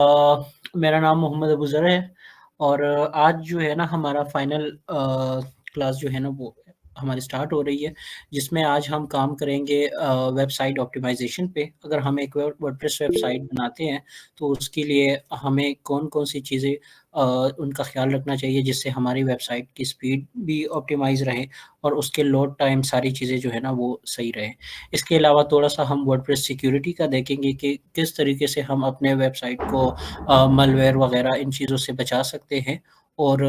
मेरा नाम मोहम्मद अबूज़र है और आज जो है ना हमारा फाइनल क्लास जो है ना वो हमारी स्टार्ट हो रही है, जिसमें आज हम काम करेंगे वेबसाइट ऑप्टिमाइज़ेशन पे। अगर हम एक वर्डप्रेस वेबसाइट बनाते हैं, तो उसके लिए हमें कौन-कौन सी चीज़ें उनका ख़्याल रखना चाहिए, जिससे हमारी वेबसाइट की स्पीड भी ऑप्टिमाइज़ रहे और उसके लोड टाइम सारी चीज़ें जो है ना वो सही रहे। इसके अलावा थोड़ा-सा हम वर्डप्रेस सिक्योरिटी का देखेंगे कि किस तरीके से हम अपने वेबसाइट को मलवेयर वगैरह इन चीज़ों से बचा सकते हैं और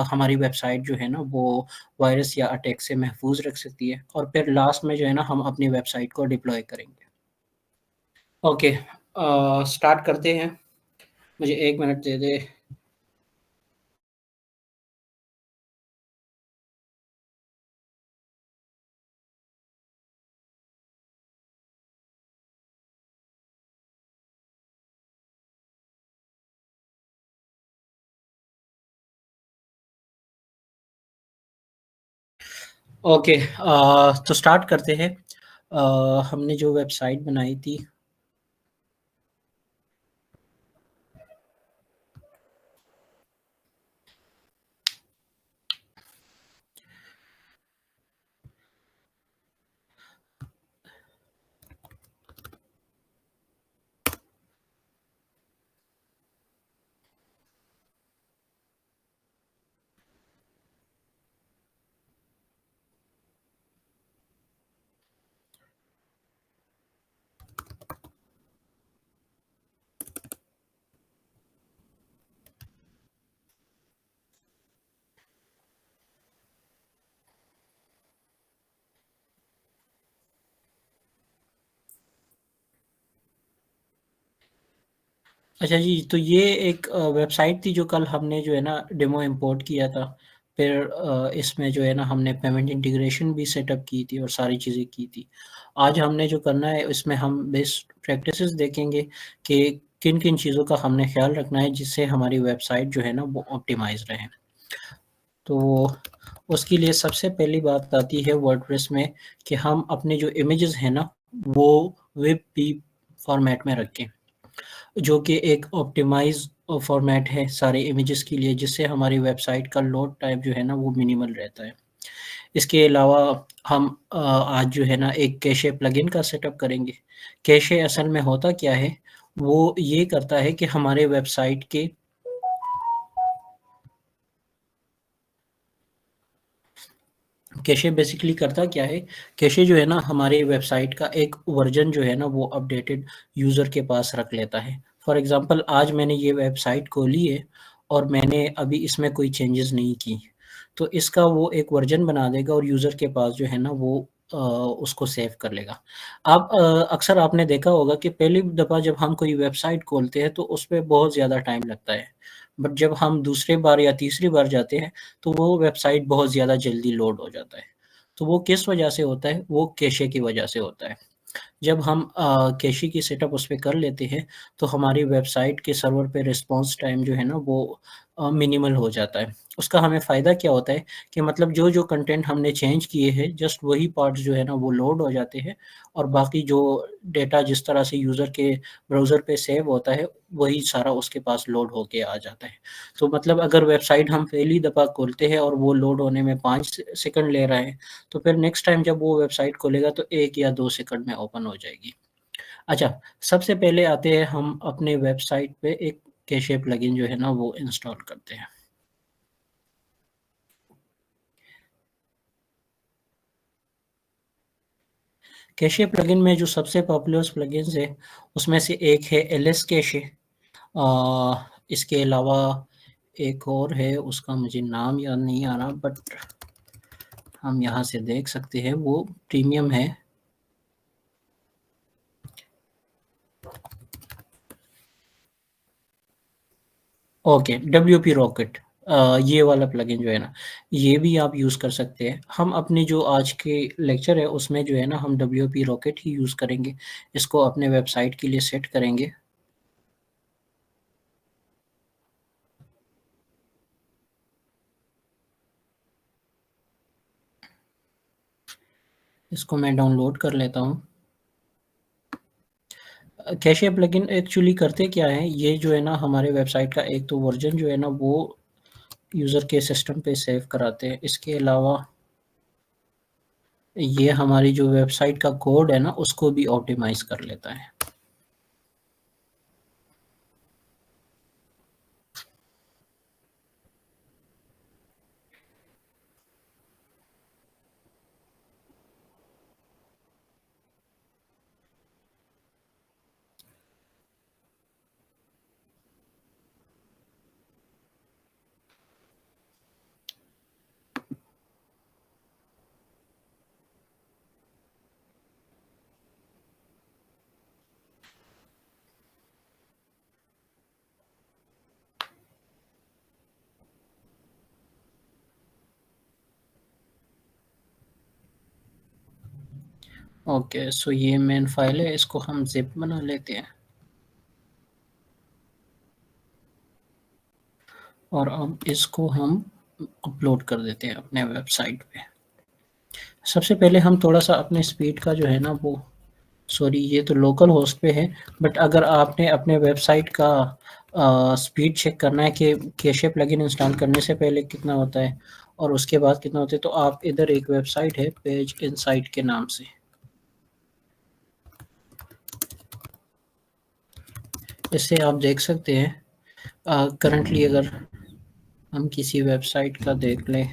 हमारी वेबसाइट जो है ना वो वायरस या अटैक से महफूज़ रख सकती है और फिर लास्ट में जो है ना हम अपनी वेबसाइट को डिप्लॉय करेंगे। ओके, स्टार्ट करते हैं। मुझे 1 मिनट दे दें। ओके, तो स्टार्ट करते हैं। हमने जो वेबसाइट बनाई थी। अच्छा जी, तो ये एक वेबसाइट थी जो कल हमने जो है ना डेमो इम्पोर्ट किया था। फिर इसमें जो है ना हमने पेमेंट इंटीग्रेशन भी सेटअप की थी और सारी चीज़ें की थी। आज हमने जो करना है इसमें हम बेस्ट प्रैक्टिसेस देखेंगे कि किन-किन चीज़ों का हमने ख़्याल रखना है जिससे हमारी वेबसाइट जो है ना वो ऑप्टिमाइज़ रहे। तो उसके लिए सबसे पहली बात आती है वर्डप्रेस में कि हम अपने जो इमेजेस हैं ना वो वेब-पी फॉर्मेट में रखें। जो कि एक ऑप्टिमाइज़ फॉर्मेट है सारे इमेजेस के लिए, जिससे हमारी वेबसाइट का लोड टाइम जो है ना वो मिनिमल रहता है। इसके अलावा हम आज जो है ना एक कैशे प्लगइन का सेटअप करेंगे। कैशे असल में होता क्या है, वो ये करता है कि हमारे वेबसाइट के कैशे बेसिकली करता क्या है, कैशे जो है ना हमारी वेबसाइट का एक वर्ज़न जो है ना वो अपडेटेड यूज़र के पास रख लेता है। फॉर एग्ज़ाम्पल आज मैंने ये वेबसाइट खोली है और मैंने अभी इसमें कोई चेंजेज़ नहीं की, तो इसका वो एक वर्ज़न बना देगा और यूज़र के पास जो है ना वो उसको सेव कर लेगा। आप अक्सर आपने देखा होगा कि पहली दफ़ा जब हम कोई वेबसाइट खोलते हैं तो उसपे बहुत ज़्यादा टाइम लगता है। बट जब हम दूसरी बार या तीसरी बार जाते हैं तो वो वेबसाइट बहुत ज़्यादा जल्दी लोड हो जाता है। तो वो किस वजह से होता है? वो कैशे की वजह से होता है। जब हम कैशे की सेटअप उस पे कर लेते हैं, तो हमारी वेबसाइट के सर्वर पे रिस्पॉन्स टाइम जो है ना वो मिनिमल हो जाता है। उसका हमें फ़ायदा क्या होता है कि मतलब जो-जो कंटेंट हमने चेंज किए हैं, जस्ट वही पार्ट्स जो है ना वो लोड हो जाते हैं और बाकी जो डेटा जिस तरह से यूज़र के ब्राउज़र पे सेव होता है, वही सारा उसके पास लोड होके आ जाता है। तो मतलब अगर वेबसाइट हम पहली दफ़ा खोलते हैं और वो लोड होने में 5 सेकंड ले रहा है, तो फिर नेक्स्ट टाइम जब वो वेबसाइट खोलेगा तो 1 या 2 सेकंड में ओपन हो जाएगी। अच्छा, सबसे पहले आते हैं हम अपने वेबसाइट पे एक कैशे प्लगइन जो है ना वो इंस्टॉल करते हैं। कैशे प्लगइन में जो सबसे पॉपुलर प्लगइन्स है, उसमें से एक है एलएस कैशे। इसके अलावा एक और है, उसका मुझे नाम याद नहीं आ रहा, बट हम यहाँ से देख सकते हैं वो प्रीमियम है। ओके, डब्ल्यूपी रॉकेट, ये वाला प्लगइन जो है ना, ये भी आप यूज़ कर सकते हैं। हम अपनी जो आज के लेक्चर है उसमें जो है ना हम डब्ल्यूपी रॉकेट ही यूज़ करेंगे। इसको अपने वेबसाइट के लिए सेट करेंगे। इसको मैं डाउनलोड कर लेता हूँ। कैशे प्लगइन एक्चुअली करते क्या हैं, ये जो है ना हमारे वेबसाइट का एक तो वर्ज़न जो है ना वो यूज़र के सिस्टम पे सेव कराते हैं। इसके अलावा ये हमारी जो वेबसाइट का कोड है ना उसको भी ऑप्टिमाइज़ कर लेता है। ओके, सो ये मेन फाइल है, इसको हम ज़िप बना लेते हैं और अब इसको हम अपलोड कर देते हैं अपने वेबसाइट पे। सबसे पहले हम थोड़ा-सा अपने स्पीड का जो है ना वो सॉरी ये तो लोकल होस्ट पे है, बट अगर आपने अपने वेबसाइट का स्पीड चेक करना है कि कैशे प्लगइन इंस्टॉल करने से पहले कितना होता है और उसके बाद कितना होता है, तो आप इधर एक वेबसाइट है पेज इनसाइट के नाम से, इससे आप देख सकते हैं करंटली अगर हम किसी वेबसाइट का देख लें,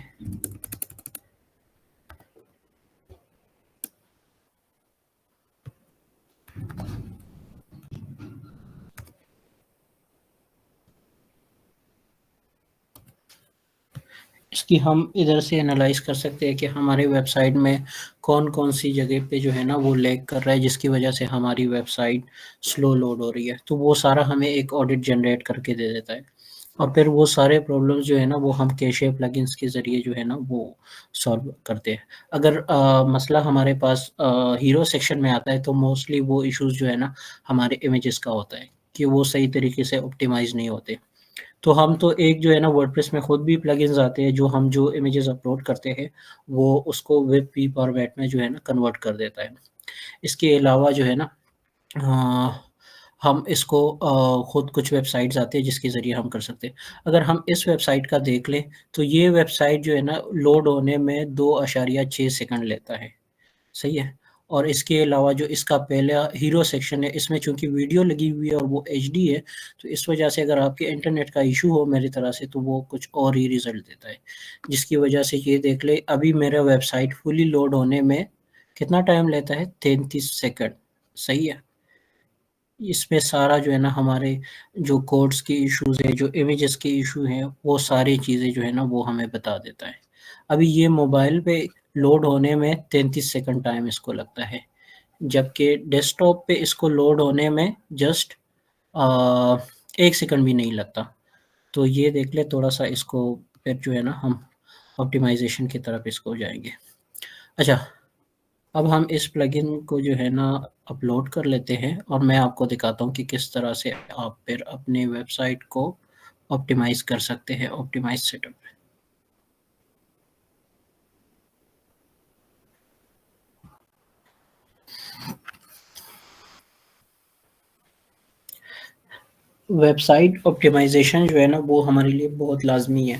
इसकी हम इधर से एनालाइज़ कर सकते हैं कि हमारे वेबसाइट में कौन-कौन सी जगह पे जो है ना वो लैग कर रहा है जिसकी वजह से हमारी वेबसाइट स्लो लोड हो रही है। तो वो सारा हमें एक ऑडिट जनरेट करके दे देता है और फिर वो सारे प्रॉब्लम्स जो है ना वो हम कैशे प्लगइन्स के ज़रिए जो है ना वो सॉल्व करते हैं। अगर मसला हमारे पास हीरो सेक्शन में आता है तो मोस्टली वो इश्यूज़ जो है ना हमारे इमेजेस का होता है कि वो सही तरीके से ऑप्टिमाइज़ नहीं होते। तो हम तो एक जो है ना वर्डप्रेस में खुद भी प्लगइन्स आते हैं जो हम जो इमेजेस अपलोड करते हैं, वो उसको वेब पी फॉर्मेट में जो है ना कन्वर्ट कर देता है। इसके अलावा जो है ना अ, हम इसको खुद कुछ वेबसाइट्स आती है जिसके ज़रिए हम कर सकते हैं। अगर हम इस वेबसाइट का देख लें, तो ये वेबसाइट जो है ना लोड होने में 2.6 सेकंड लेता है। सही है। और इसके अलावा जो इसका पहला हीरो सेक्शन है, इसमें चूँकि वीडियो लगी हुई है और वो एचडी है, तो इस वजह से अगर आपके इंटरनेट का इश्यू हो मेरी तरह से, तो वो कुछ और ही रिज़ल्ट देता है। जिसकी वजह से ये देख लें, अभी मेरा वेबसाइट फुली लोड होने में कितना टाइम लेता है? 33 सेकंड, सही है। इसमें सारा जो है ना हमारे जो कोड्स के इश्यूज़ हैं, जो इमेजेस के इश्यू हैं, वो सारी चीज़ें जो है ना वो हमें बता देता है। अभी ये मोबाइल पे लोड होने में 33 सेकंड टाइम इसको लगता है, जबकि डेस्कटॉप पे इसको लोड होने में जस्ट 1 सेकंड भी नहीं लगता। तो ये देख लें थोड़ा-सा इसको फिर जो है ना हम ऑप्टिमाइज़ेशन की तरफ इसको जाएँगे। अच्छा, अब हम इस प्लगइन को जो है ना अपलोड कर लेते हैं और मैं आपको दिखाता हूँ कि किस तरह से आप फिर अपने वेबसाइट को ऑप्टिमाइज़ कर सकते हैं ऑप्टिमाइज़ सेटअप में। वेबसाइट ऑप्टिमाइज़ेशन जो है ना वो हमारे लिए बहुत लाज़मी है।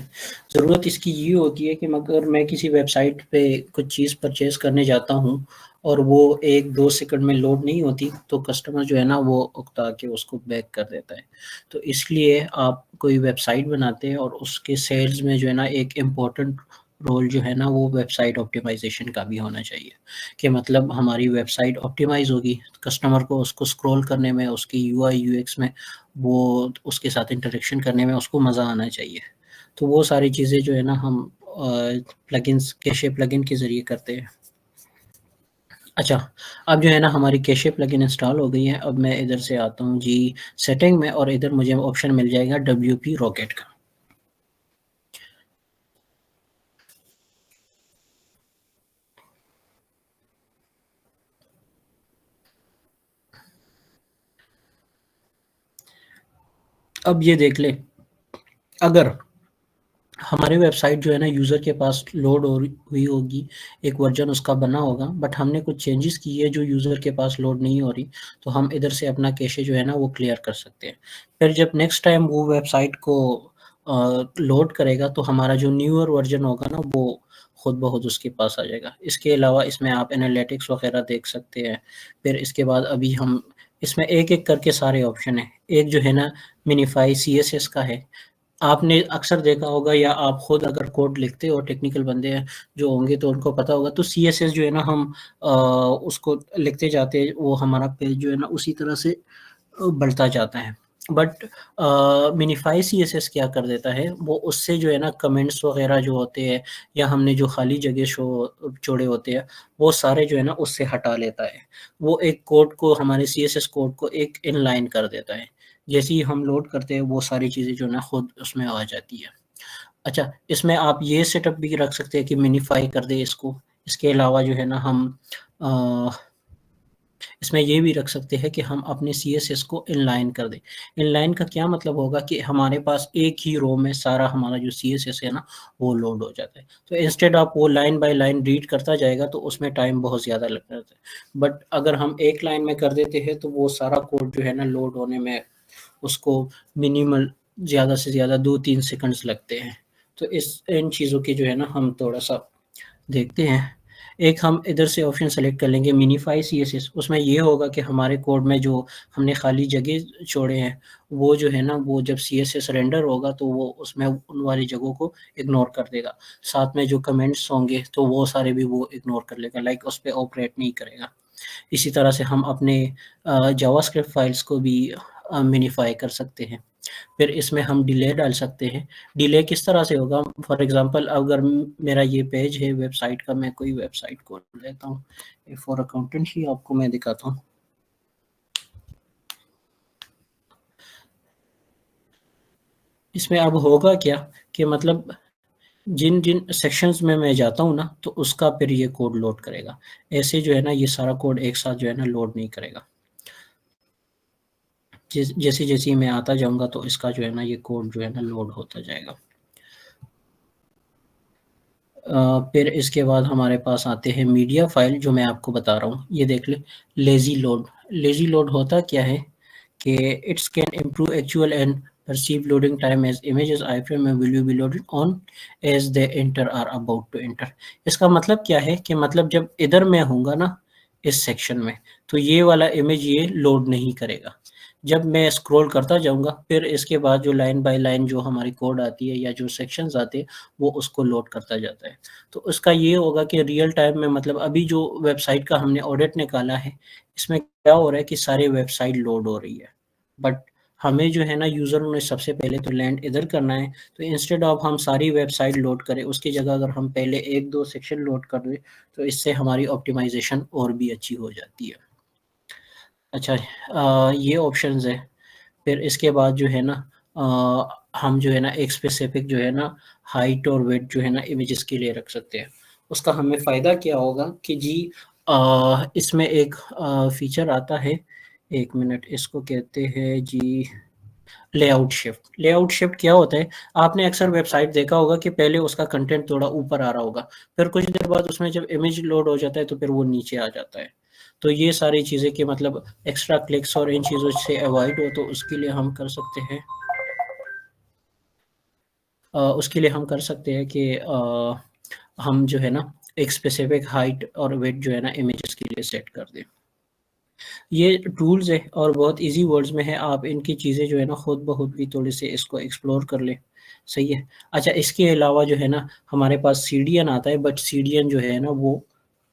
ज़रूरत इसकी ये होती है कि अगर मैं किसी वेबसाइट पे कुछ चीज़ परचेज़ करने जाता हूँ और वो 1-2 सेकंड में लोड नहीं होती, तो कस्टमर जो है ना वो उकता के उसको बैक कर देता है। तो इसलिए आप कोई वेबसाइट बनाते हैं और उसके सेल्स में जो है ना एक इम्पोर्टेंट रोल जो है ना वो वेबसाइट ऑप्टिमाइज़ेशन का भी होना चाहिए। कि मतलब हमारी वेबसाइट ऑप्टिमाइज़ होगी, कस्टमर को उसको स्क्रॉल करने में, उसकी यूआई यूएक्स में वो उसके साथ इंटरेक्शन करने में उसको मज़ा आना चाहिए। तो वो सारी चीज़ें जो है ना हम प्लगइन्स कैशे प्लगइन के ज़रिए करते हैं। अच्छा, अब जो है ना हमारी कैशे प्लगइन इंस्टॉल हो गई है। अब मैं इधर से आता हूँ जी सेटिंग में और इधर मुझे ऑप्शन मिल जाएगा डब्ल्यूपी रॉकेट का। अब ये देख लें, अगर हमारी वेबसाइट जो है ना यूज़र के पास लोड हो हुई होगी, एक वर्ज़न उसका बना होगा, बट हमने कुछ चेंजेस किए जो यूज़र के पास लोड नहीं हो रही, तो हम इधर से अपना कैशे जो है ना वो क्लियर कर सकते हैं। फिर जब नेक्स्ट टाइम वो वेबसाइट को लोड करेगा तो हमारा जो न्यूअर वर्ज़न होगा ना वो खुद ब खुद उसके पास आ जाएगा। इसके अलावा इसमें आप एनालिटिक्स वगैरह देख सकते हैं। फिर इसके बाद अभी हम इसमें एक-एक करके सारे ऑप्शन हैं। एक जो है ना मिनिफाई सीएसएस का है। आपने अक्सर देखा होगा या आप खुद अगर कोड लिखते हो, टेक्निकल बंदे हैं जो होंगे तो उनको पता होगा, तो सीएसएस जो है ना हम उसको लिखते जाते हैं, वो हमारा पेज जो है ना उसी तरह से बढ़ता जाता है। बट मिनिफाई सीएसएस क्या कर देता है, वो उससे जो है ना कमेंट्स वगैरह जो होते हैं या हमने जो खाली जगह छोड़े होते हैं, वो सारे जो है ना उससे हटा लेता है। वो एक कोड को, हमारे सीएसएस कोड को एक इनलाइन कर देता है। जैसे ही हम लोड करते हैं वो सारी चीज़ें जो है ना खुद उसमें आ जाती है। अच्छा, इसमें आप ये सेटअप भी रख सकते हैं कि मिनिफाई कर दें इसको। इसके अलावा जो है ना हम अ इसमें ये भी रख सकते हैं कि हम अपने सीएसएस को इनलाइन कर दें। इनलाइन का क्या मतलब होगा कि हमारे पास एक ही रो में सारा हमारा जो सीएसएस है ना, वो लोड हो जाता है। तो इंस्टेड ऑफ वो लाइन बाय लाइन रीड करता जाएगा तो उसमें टाइम बहुत ज़्यादा लग जाता है। बट अगर हम एक लाइन में कर देते हैं तो वो सारा कोड जो है ना लोड होने में उसको मिनिमल ज़्यादा से ज़्यादा 2-3 सेकंड्स लगते हैं। तो इन चीज़ों की जो है ना हम थोड़ा-सा देखते हैं। एक हम इधर से ऑप्शन सेलेक्ट कर लेंगे मिनिफाई सीएसएस, उसमें ये होगा कि हमारे कोड में जो हमने खाली जगह छोड़े हैं, वो जो है ना वो जब सीएसएस रेंडर होगा तो वो उसमें उन वाली जगहों को इग्नोर कर देगा। साथ में जो कमेंट्स होंगे तो वो सारे भी वो इग्नोर कर लेगा, लाइक उस पे ऑपरेट नहीं करेगा। इसी तरह से हम अपने जावास्क्रिप्ट फाइल्स को भी मिनिफाई कर सकते हैं। फिर इसमें हम डिले डाल सकते हैं। डिले किस तरह से होगा, फॉर एग्ज़ाम्पल अगर मेरा ये पेज है वेबसाइट का, मैं कोई वेबसाइट खोल लेता हूँ, फॉर अकाउंटेंसी आपको मैं दिखाता हूँ। इसमें अब होगा क्या कि मतलब जिन-जिन सेक्शंस में मैं जाता हूँ ना, तो उसका फिर ये कोड लोड करेगा। ऐसे जो है ना ये सारा कोड एक साथ जो है ना लोड नहीं करेगा। जैसे-जैसे मैं आता जाऊँगा तो इसका जो है ना ये कोड जो है ना लोड होता जाएगा। फिर इसके बाद हमारे पास आते हैं मीडिया फ़ाइल जो मैं आपको बता रहा हूँ। ये देख लें, लेज़ी लोड। लेज़ी लोड होता क्या है कि it's can improve actual and perceived loading time as images iframe will you be loaded on as they enter or about to enter। इसका मतलब क्या है कि मतलब जब इधर मैं होऊँगा ना इस सेक्शन में, तो ये वाला इमेज ये लोड नहीं करेगा। जब मैं स्क्रॉल करता जाऊँगा, फिर इसके बाद जो लाइन बाय लाइन जो हमारी कोड आती है या जो सेक्शंस आते हैं, वो उसको लोड करता जाता है। तो उसका ये होगा कि रियल टाइम में मतलब अभी जो वेबसाइट का हमने ऑडिट निकाला है, इसमें क्या हो रहा है कि सारी वेबसाइट लोड हो रही है। बट हमें जो है ना यूज़र ने सबसे पहले तो लैंड इधर करना है, तो इंस्टेड ऑफ हम सारी वेबसाइट लोड करें, उसकी जगह अगर हम पहले 1-2 सेक्शन लोड कर दें, तो इससे हमारी ऑप्टिमाइज़ेशन और भी अच्छी हो जाती है। अच्छा ये ऑप्शंस है। फिर इसके बाद जो है ना हम जो है ना एक स्पेसिफिक जो है ना हाइट और वेट जो है ना इमेजेस के लिए रख सकते हैं। उसका हमें फ़ायदा क्या होगा कि जी इसमें एक फ़ीचर आता है, 1 मिनट इसको कहते हैं जी लेआउट शिफ्ट। लेआउट शिफ्ट क्या होता है, आपने अक्सर वेबसाइट देखा होगा कि पहले उसका कंटेंट थोड़ा ऊपर आ रहा होगा, फिर कुछ देर बाद उसमें जब इमेज लोड हो जाता है तो फिर वो नीचे आ जाता है। तो ये सारी चीज़ें कि मतलब एक्स्ट्रा क्लिक्स और इन चीज़ों से अवॉइड हो तो उसके लिए हम कर सकते हैं उसके लिए हम कर सकते हैं कि हम जो है ना एक स्पेसिफिक हाइट और वेट जो है ना इमेजेस के लिए सेट कर दें। ये टूल्स है और बहुत ईज़ी वर्ड्स में है, आप इनकी चीज़ें जो है ना खुद ब खुद भी थोड़े-से इसको एक्सप्लोर कर लें, सही है। अच्छा इसके अलावा जो है ना हमारे पास सीडीएन आता है, बट सीडीएन जो है ना वो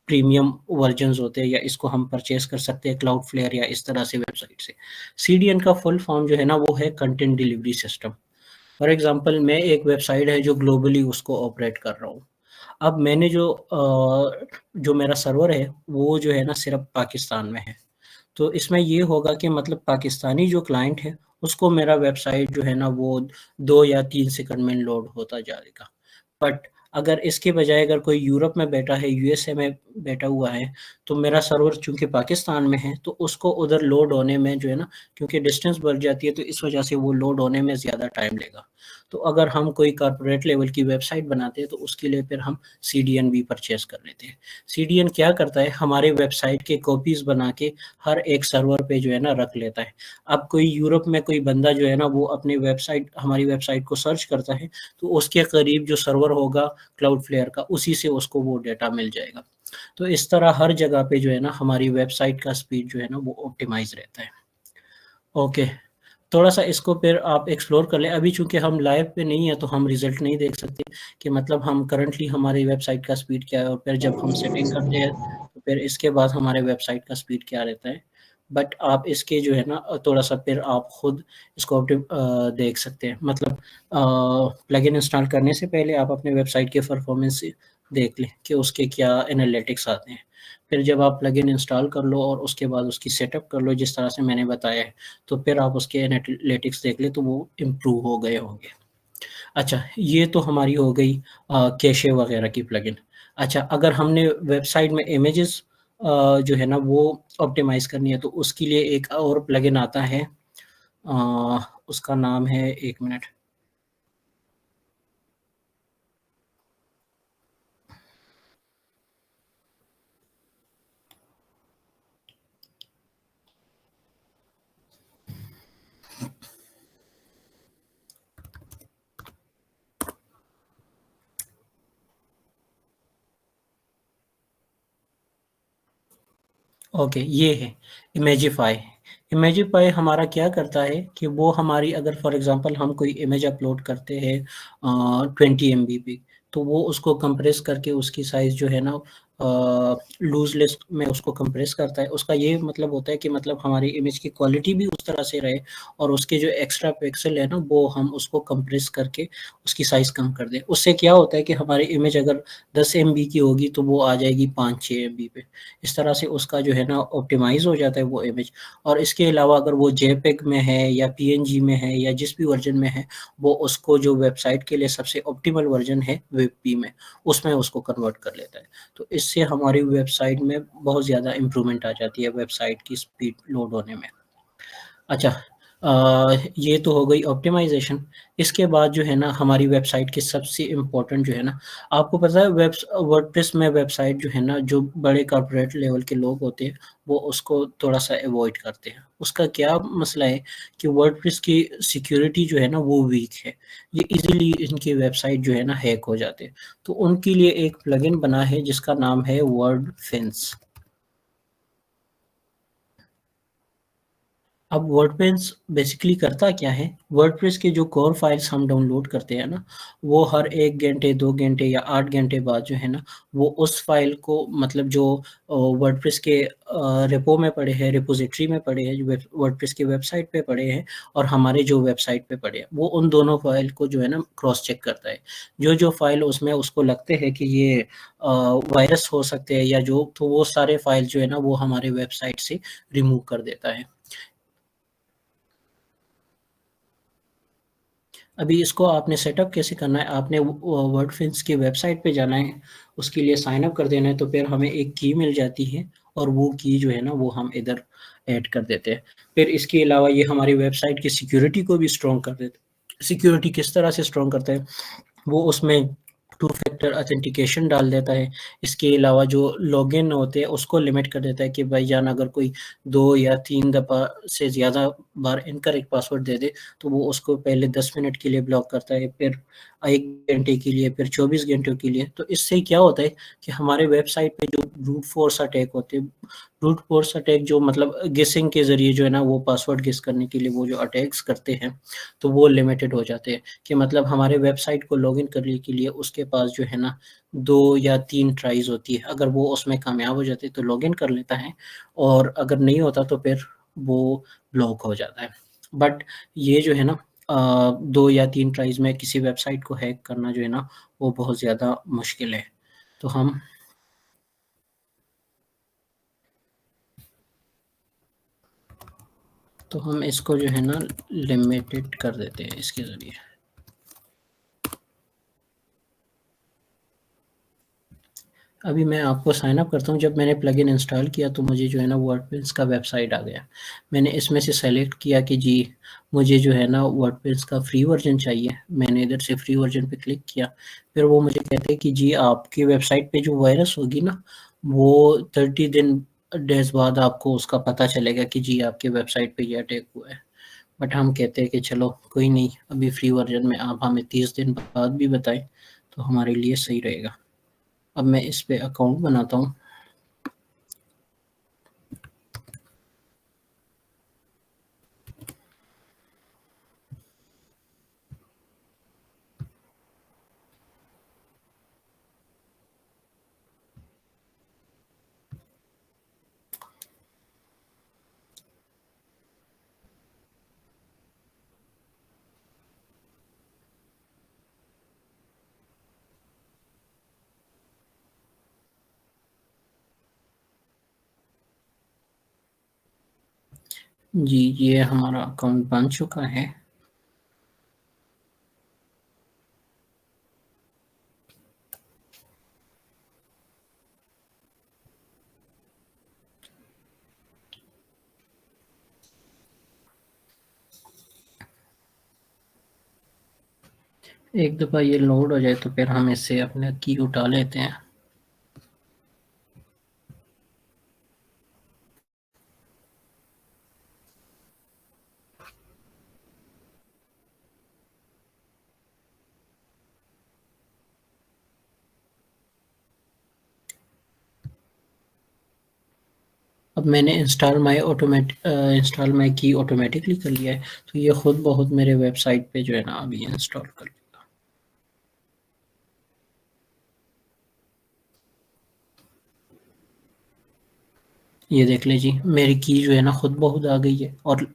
प्रीमियम वर्जन्स होते हैं या इसको हम परचेज़ कर सकते हैं क्लाउडफ्लेयर या इस तरह से वेबसाइट से। सीडीएन का फुल फॉर्म जो है ना वो है content delivery system. For example मैं एक वेबसाइट है जो ग्लोबली उसको ऑपरेट कर रहा हूँ। अब मैंने जो मेरा सर्वर है, वो जो है ना सिर्फ़ पाकिस्तान में है। तो इसमें ये होगा कि मतलब पाकिस्तानी जो क्लाइंट है, उसको मेरा वेबसाइट जो है ना वो 2 या 3 सेकंड में लोड होता जाएगा। बट अगर इसके बजाय अगर कोई यूरोप में बैठा है, यूएसए में बैठा हुआ है, तो मेरा सर्वर चूँकि पाकिस्तान में है, तो उसको उधर लोड होने में जो है ना, क्योंकि डिस्टेंस बढ़ जाती है, तो इस वजह से वो लोड होने में ज़्यादा टाइम लेगा। तो अगर हम कोई कॉर्पोरेट लेवल की वेबसाइट बनाते हैं, तो उसके लिए फिर हम सीडीएन भी परचेज़ कर लेते हैं। सीडीएन क्या करता है, हमारे वेबसाइट के कॉपीज़ बना के हर एक सर्वर पे जो है ना रख लेता है। अब कोई यूरोप में कोई बंदा जो है ना, वो अपनी वेबसाइट हमारी वेबसाइट को सर्च करता है, तो उसके करीब जो सर्वर होगा क्लाउडफ्लेयर का, उसी से उसको वो डेटा मिल जाएगा। तो इस तरह हर जगह पे जो है ना, हमारी वेबसाइट का स्पीड जो है ना, वो ऑप्टिमाइज़ रहता है। ओके, थोड़ा-सा इसको फिर आप एक्सप्लोर कर लें। अभी चूँकि हम लाइव पे नहीं है, तो हम रिज़ल्ट नहीं देख सकते कि मतलब हम करंटली हमारी वेबसाइट का स्पीड क्या है, और फिर जब हम सेटिंग करते हैं, तो फिर इसके बाद हमारे वेबसाइट का स्पीड क्या रहता है। बट आप इसके जो है ना थोड़ा-सा फिर आप खुद इसको देख सकते हैं। मतलब प्लगइन इंस्टॉल करने से पहले आप अपने वेबसाइट के परफॉर्मेंस देख लें कि उसके क्या एनालिटिक्स आते हैं। फिर जब आप प्लगइन इंस्टॉल कर लो और उसके बाद उसकी सेटअप कर लो जिस तरह से मैंने बताया है, तो फिर आप उसके एनालिटिक्स देख लें, तो वो इम्प्रूव हो गए होंगे। अच्छा, ये तो हमारी हो गई कैशे वगैरह की प्लगइन। अच्छा, अगर हमने वेबसाइट में इमेजेस जो है ना वो ऑप्टिमाइज़ करनी है, तो उसके लिए एक और प्लगइन आता है। उसका नाम है, 1 मिनट। ओके, ये है इमेजिफाई। इमेजिफाई हमारा क्या करता है कि वो हमारी, अगर फॉर एग्जांपल हम कोई इमेज अपलोड करते हैं 20 एमबी पे, तो वो उसको कंप्रेस करके उसकी साइज़ जो है ना लूज़ लिस्ट में उसको कंप्रेस करता है। उसका ये मतलब होता है कि मतलब हमारी इमेज की क्वालिटी भी उस तरह से रहे, और उसके जो एक्स्ट्रा पिक्सल है ना, वो हम उसको कंप्रेस करके उसकी साइज़ कम कर दें। उससे क्या होता है कि हमारी इमेज अगर 10 एमबी की होगी, तो वो आ जाएगी 5-6 एमबी पे। इस तरह से उसका जो है ना ऑप्टिमाइज़ हो जाता है वो इमेज। और इसके अलावा अगर वो जेपेग में है या पीएनजी में है या जिस भी वर्ज़न में है, वो उसको जो वेबसाइट के लिए सबसे ऑप्टिमल वर्ज़न है वेबपी में, उसमें उसको कन्वर्ट कर लेता है। तो इससे हमारी वेबसाइट में बहुत ज़्यादा इम्प्रूवमेंट आ जाती है वेबसाइट की स्पीड लोड होने में। अच्छा, ये तो हो गई ऑप्टिमाइज़ेशन। इसके बाद जो है ना हमारी वेबसाइट की सबसे इम्पोर्टेंट जो है ना, आपको पता है वर्डप्रेस में वेबसाइट जो है ना, जो बड़े कॉर्पोरेट लेवल के लोग होते हैं, वो उसको थोड़ा-सा अवॉइड करते हैं। उसका क्या मसला है कि वर्डप्रेस की सिक्योरिटी जो है ना वो वीक है। ये ईज़िली इनकी वेबसाइट जो है ना हैक हो जाते हैं। तो उनके लिए एक प्लगइन बना है जिसका नाम है वर्डफेंस। अब वर्डप्रेस बेसिकली करता क्या है, वर्डप्रेस के जो कोर फाइल्स हम डाउनलोड करते हैं ना, वो हर 1 घंटे, 2 घंटे या 8 घंटे बाद जो है ना, वो उस फाइल को मतलब जो वर्डप्रेस के रेपो में पड़े हैं, रिपॉज़िटरी में पड़े हैं, जो वर्डप्रेस की वेबसाइट पे पड़े हैं और हमारे जो वेबसाइट पे पड़े हैं, वो उन दोनों फाइल को जो है ना क्रॉस चेक करता है। जो-जो फाइल उसमें उसको लगते हैं कि ये वायरस हो सकते हैं या जो, तो वो सारे फाइल जो है ना, वो हमारे वेबसाइट से रिमूव कर देता है। अभी इसको आपने सेटअप कैसे करना है, आपने वर्डफिंस की वेबसाइट पे जाना है, उसके लिए साइन अप कर देना है, तो फिर हमें एक की मिल जाती है और वो की जो है ना वो हम इधर ऐड कर देते हैं। फिर इसके अलावा ये हमारी वेबसाइट की सिक्योरिटी को भी स्ट्रॉन्ग कर देता है। सिक्योरिटी किस तरह से स्ट्रॉन्ग करता है? वो उसमें टू फैक्टर ऑथेंटिकेशन डाल देता है। इसके अलावा जो लॉगिन होते हैं उसको लिमिट कर देता है कि भाईजान अगर कोई 2 या 3 दफ़ा से ज़्यादा बार इनकरेक्ट पासवर्ड दे दे, तो वो उसको पहले 10 मिनट के लिए ब्लॉक करता है, फिर 1 घंटे के लिए, फिर 24 घंटों के लिए। तो इससे क्या होता है कि हमारे वेबसाइट पे जो ब्रूट फ़ोर्स अटैक होते हैं, ब्रूट फ़ोर्स अटैक जो मतलब गेसिंग के ज़रिए जो है ना वो पासवर्ड गेस करने के लिए वो जो अटैक्स करते हैं, तो वो लिमिटेड हो जाते हैं। कि मतलब हमारे वेबसाइट को लॉगिन करने के लिए उसके पास जो है ना 2 या 3 ट्राइज़ होती है। अगर वो उसमें कामयाब हो जाते हैं तो लॉगिन कर लेता है, और अगर नहीं होता तो फिर वो ब्लॉक हो जाता है। बट ये जो है ना 2 या 3 ट्राइज़ में किसी वेबसाइट को हैक करना जो है ना वो बहुत ज़्यादा मुश्किल है। तो हम इसको जो है ना लिमिटेड कर देते हैं इसके ज़रिए। अभी मैं आपको साइन अप करता हूँ। जब मैंने प्लगइन इंस्टॉल किया तो मुझे जो है ना वर्डप्रेस का वेबसाइट आ गया। मैंने इसमें से सेलेक्ट किया कि जी मुझे जो है ना वर्डप्रेस का फ्री वर्ज़न चाहिए। मैंने इधर से फ्री वर्ज़न पे क्लिक किया। फिर वो मुझे कहते हैं कि जी आपकी वेबसाइट पे जो वायरस होगी ना, वो 30 डेज़ बाद आपको उसका पता चलेगा कि जी आपकी वेबसाइट पे ये अटैक हुआ है। बट हम कहते हैं कि चलो कोई नहीं, अभी फ्री वर्ज़न में आप हमें 30 दिन बाद भी बताएँ, तो हमारे लिए सही रहेगा। अब मैं इस पे अकाउंट बनाता हूँ। जी, ये हमारा अकाउंट बन चुका है। एक दफ़ा ये लोड हो जाए तो फिर हम इससे अपना की उठा लेते हैं। अब मैंने इंस्टॉल माय की ऑटोमेटिकली कर लिया है, तो ये खुद ब खुद मेरे वेबसाइट पे जो है ना अभी इंस्टॉल कर लेगा। ये देख लीजिए मेरी की जो है ना खुद ब खुद आ गई है, और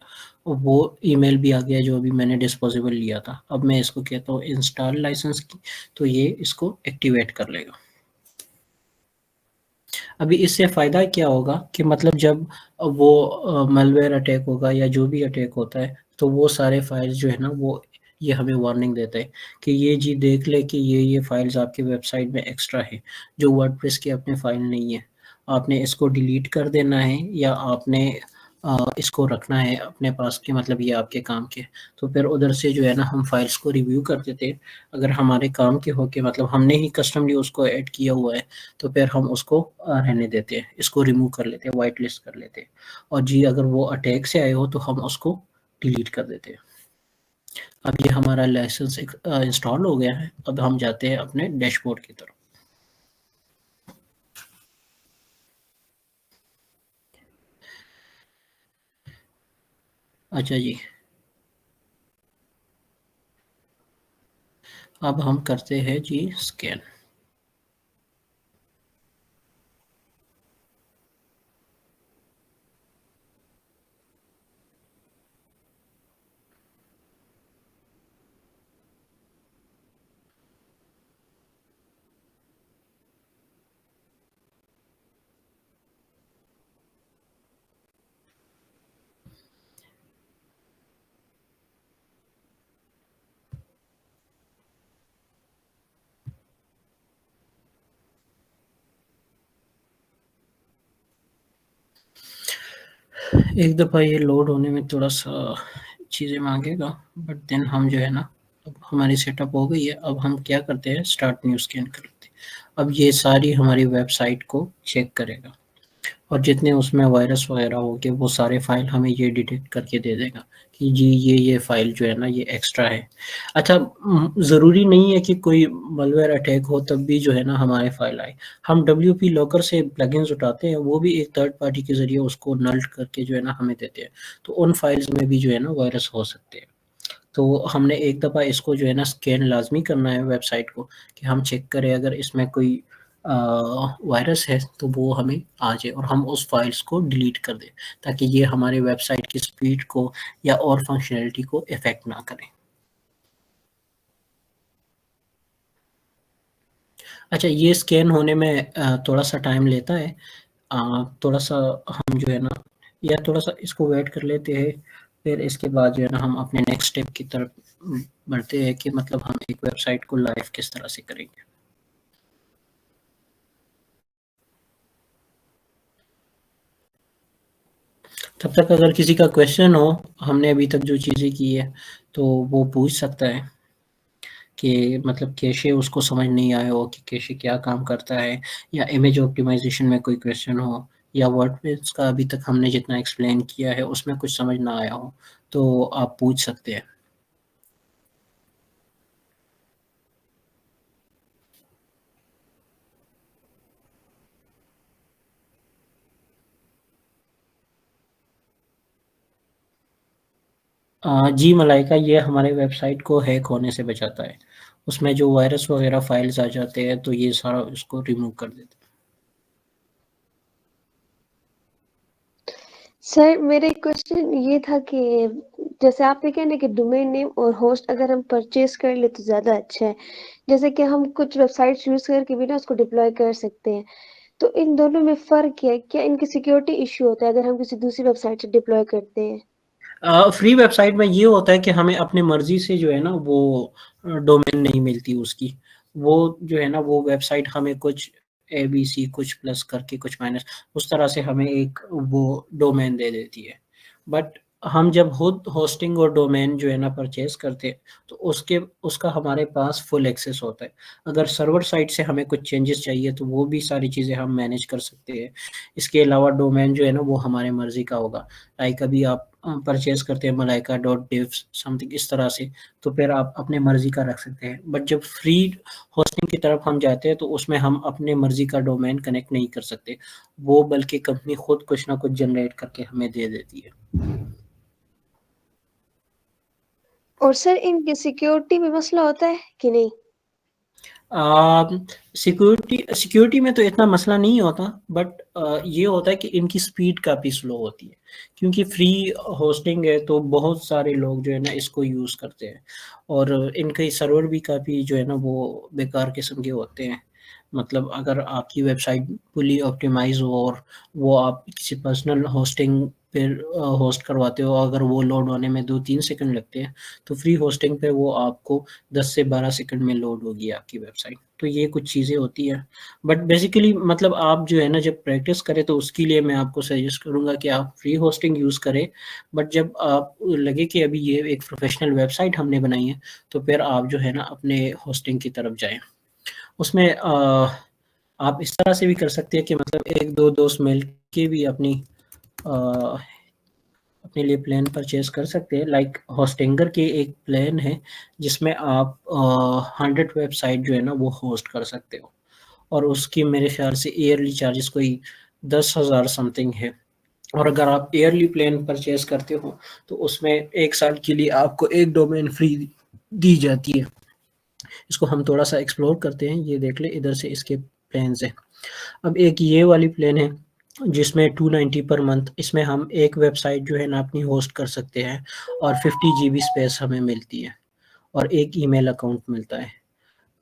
वो ईमेल भी आ गया जो अभी मैंने डिस्पोजेबल लिया था। अब मैं इसको कहता हूँ इंस्टॉल लाइसेंस की, तो ये इसको एक्टिवेट कर लेगा। अभी इससे फ़ायदा क्या होगा कि मतलब जब वो मैलवेयर अटैक होगा या जो भी अटैक होता है, तो वो सारे फाइल्स जो है ना वो ये हमें वार्निंग देता है कि ये जी देख ले कि ये फाइल्स आपकी वेबसाइट में एक्स्ट्रा है, जो वर्डप्रेस की अपनी फाइल नहीं है। आपने इसको डिलीट कर देना है या आपने इसको रखना है अपने पास कि मतलब ये आपके काम के। तो फिर उधर से जो है ना हम फाइल्स को रिव्यू कर देते हैं। अगर हमारे काम के हो के मतलब हमने ही कस्टमली उसको ऐड किया हुआ है, तो फिर हम उसको रहने देते हैं, इसको रिमूव कर लेते हैं, व्हाइट लिस्ट कर लेते हैं। और जी अगर वो अटैक से आए हो तो हम उसको डिलीट कर देते हैं। अब ये हमारा लाइसेंस इंस्टॉल हो गया है। अब हम जाते हैं अपने डैशबोर्ड की तरफ। अच्छा जी, अब हम करते हैं जी स्कैन। एक दफ़ा ये लोड होने में थोड़ा-सा चीज़ें माँगेगा, बट देन हम जो है ना, अब हमारी सेटअप हो गई है। अब हम क्या करते हैं, स्टार्ट न्यू स्कैन कर लेते हैं। अब ये सारी हमारी वेबसाइट को चेक करेगा, और जितने उसमें वायरस वगैरह होंगे वो सारे फ़ाइल हमें ये डिटेक्ट करके दे देगा कि जी ये फ़ाइल जो है ना ये एक्स्ट्रा है। अच्छा, ज़रूरी नहीं है कि कोई malware अटैक हो तब भी जो है ना हमारे फ़ाइल आए। हम डब्ल्यूपी लॉकर से प्लगइन्स उठाते हैं, वो भी एक थर्ड पार्टी के ज़रिए उसको नल्ट करके जो है ना हमें देते हैं। तो उन फ़ाइल्स में भी जो है ना वायरस हो सकते हैं। तो हमने एक दफ़ा इसको जो है ना स्कैन लाज़मी करना है वेबसाइट को, कि हम चेक करें अगर इसमें कोई वायरस है तो वो हमें आ जाए और हम उस फाइल्स को डिलीट कर दें, ताकि ये हमारे वेबसाइट की स्पीड को या और फंक्शनैलिटी को इफ़ेक्ट ना करें। अच्छा, ये स्कैन होने में थोड़ा-सा टाइम लेता है। थोड़ा-सा हम जो है ना या थोड़ा-सा इसको वेट कर लेते हैं, फिर इसके बाद जो है ना हम अपने नेक्स्ट स्टेप की तरफ बढ़ते हैं कि मतलब हम एक वेबसाइट को लाइव किस तरह से करेंगे। तब तक अगर किसी का क्वेश्चन हो, हमने अभी तक जो चीज़ें की है, तो वो पूछ सकता है कि मतलब कैसे उसको समझ नहीं आया हो कि कैसे क्या काम करता है, या इमेज ऑप्टिमाइज़ेशन में कोई क्वेश्चन हो, या वर्डप्रेस का अभी तक हमने जितना एक्सप्लेन किया है उसमें कुछ समझ ना आया हो, तो आप पूछ सकते हैं। जी मलाइका, ये हमारे वेबसाइट को हैक होने से बचाता है। उसमें जो वायरस वगैरह फाइल्स आ जाते हैं तो ये सारा उसको रिमूव कर देता है। सर मेरा एक क्वेश्चन ये था कि जैसे आपने कहा ना कि डोमेन नेम और होस्ट अगर हम परचेज कर ले तो ज़्यादा अच्छा है। जैसे कि हम कुछ वेबसाइट्स यूज़ करके भी ना उसको डिप्लॉय कर सकते हैं। तो इन दोनों में फ़र्क क्या है? क्या इनकी सिक्योरिटी इश्यू होता है अगर हम किसी दूसरी वेबसाइट से डिप्लॉय करते हैं? फ्री वेबसाइट में ये होता है कि हमें अपनी मर्ज़ी से जो है ना वो डोमेन नहीं मिलती उसकी। वो जो है ना वो वेबसाइट हमें कुछ एबीसी कुछ प्लस करके कुछ माइनस उस तरह से हमें एक वो डोमेन दे देती है। बट हम जब खुद होस्टिंग और डोमेन जो है ना परचेज़ करते हैं, तो उसका हमारे पास फुल एक्सेस होता है। अगर सर्वर साइड से हमें कुछ चेंजेस चाहिए तो वो भी सारी चीज़ें हम मैनेज कर सकते हैं। इसके अलावा डोमेन जो है ना वो हमारे मर्ज़ी का होगा। लाइक अभी आप परचेज़ करते हैं मलाइका डॉट डिव्स समथिंग इस तरह से, तो फिर आप अपने मर्ज़ी का रख सकते हैं। बट जब फ्री होस्टिंग की तरफ हम जाते हैं तो उसमें हम अपने मर्ज़ी का डोमेन कनेक्ट नहीं कर सकते। वो बल्कि कंपनी खुद कुछ ना कुछ जनरेट करके हमें दे देती है। और सर इनकी सिक्योरिटी में मसला होता है कि नहीं? सिक्योरिटी में तो इतना मसला नहीं होता, बट ये होता है कि इनकी स्पीड काफ़ी स्लो होती है, क्योंकि फ्री होस्टिंग है तो बहुत सारे लोग जो है ना इसको यूज़ करते हैं, और इनके सर्वर भी काफ़ी जो है ना वो बेकार किस्म के होते हैं। मतलब अगर आपकी वेबसाइट फुली ऑप्टिमाइज़ हो और वो आप किसी पर्सनल होस्टिंग पे होस्ट करवाते हो, अगर वो लोड होने में 2-3 सेकंड लगते हैं, तो फ्री होस्टिंग पे वो आपको 10 से 12 सेकंड में लोड होगी आपकी वेबसाइट। तो ये कुछ चीज़ें होती हैं। बट बेसिकली मतलब आप जो है ना जब प्रैक्टिस करें तो उसके लिए मैं आपको सजेस्ट करूँगा कि आप फ्री होस्टिंग यूज़ करें। बट जब आप लगे कि अभी ये एक प्रोफ़ेशनल वेबसाइट हमने बनाई है, तो फिर आप जो है ना अपने होस्टिंग की तरफ जाएँ। उसमें आप इस तरह से भी कर सकते हैं कि मतलब 1-2 दोस्त मिल के भी अ, अपने लिए प्लान परचेज़ कर सकते हैं। लाइक होस्टिंगर के एक प्लान है जिसमें आप 100 वेबसाइट जो है ना वो होस्ट कर सकते हो, और उसकी मेरे ख़्याल से ईयरली चार्जेस कोई 10,000 समथिंग है। और अगर आप ईयरली प्लान परचेज़ करते हो तो उसमें 1 साल के लिए आपको 1 डोमेन फ्री दी जाती है। इसको हम थोड़ा-सा एक्सप्लोर करते हैं, ये देख लें इधर से इसके प्लान्स हैं। अब एक ये वाली प्लान है जिसमें 290 पर मंथ, इसमें हम एक वेबसाइट जो है ना अपनी होस्ट कर सकते हैं, और 50 जीबी स्पेस हमें मिलती है, और एक ईमेल अकाउंट मिलता है।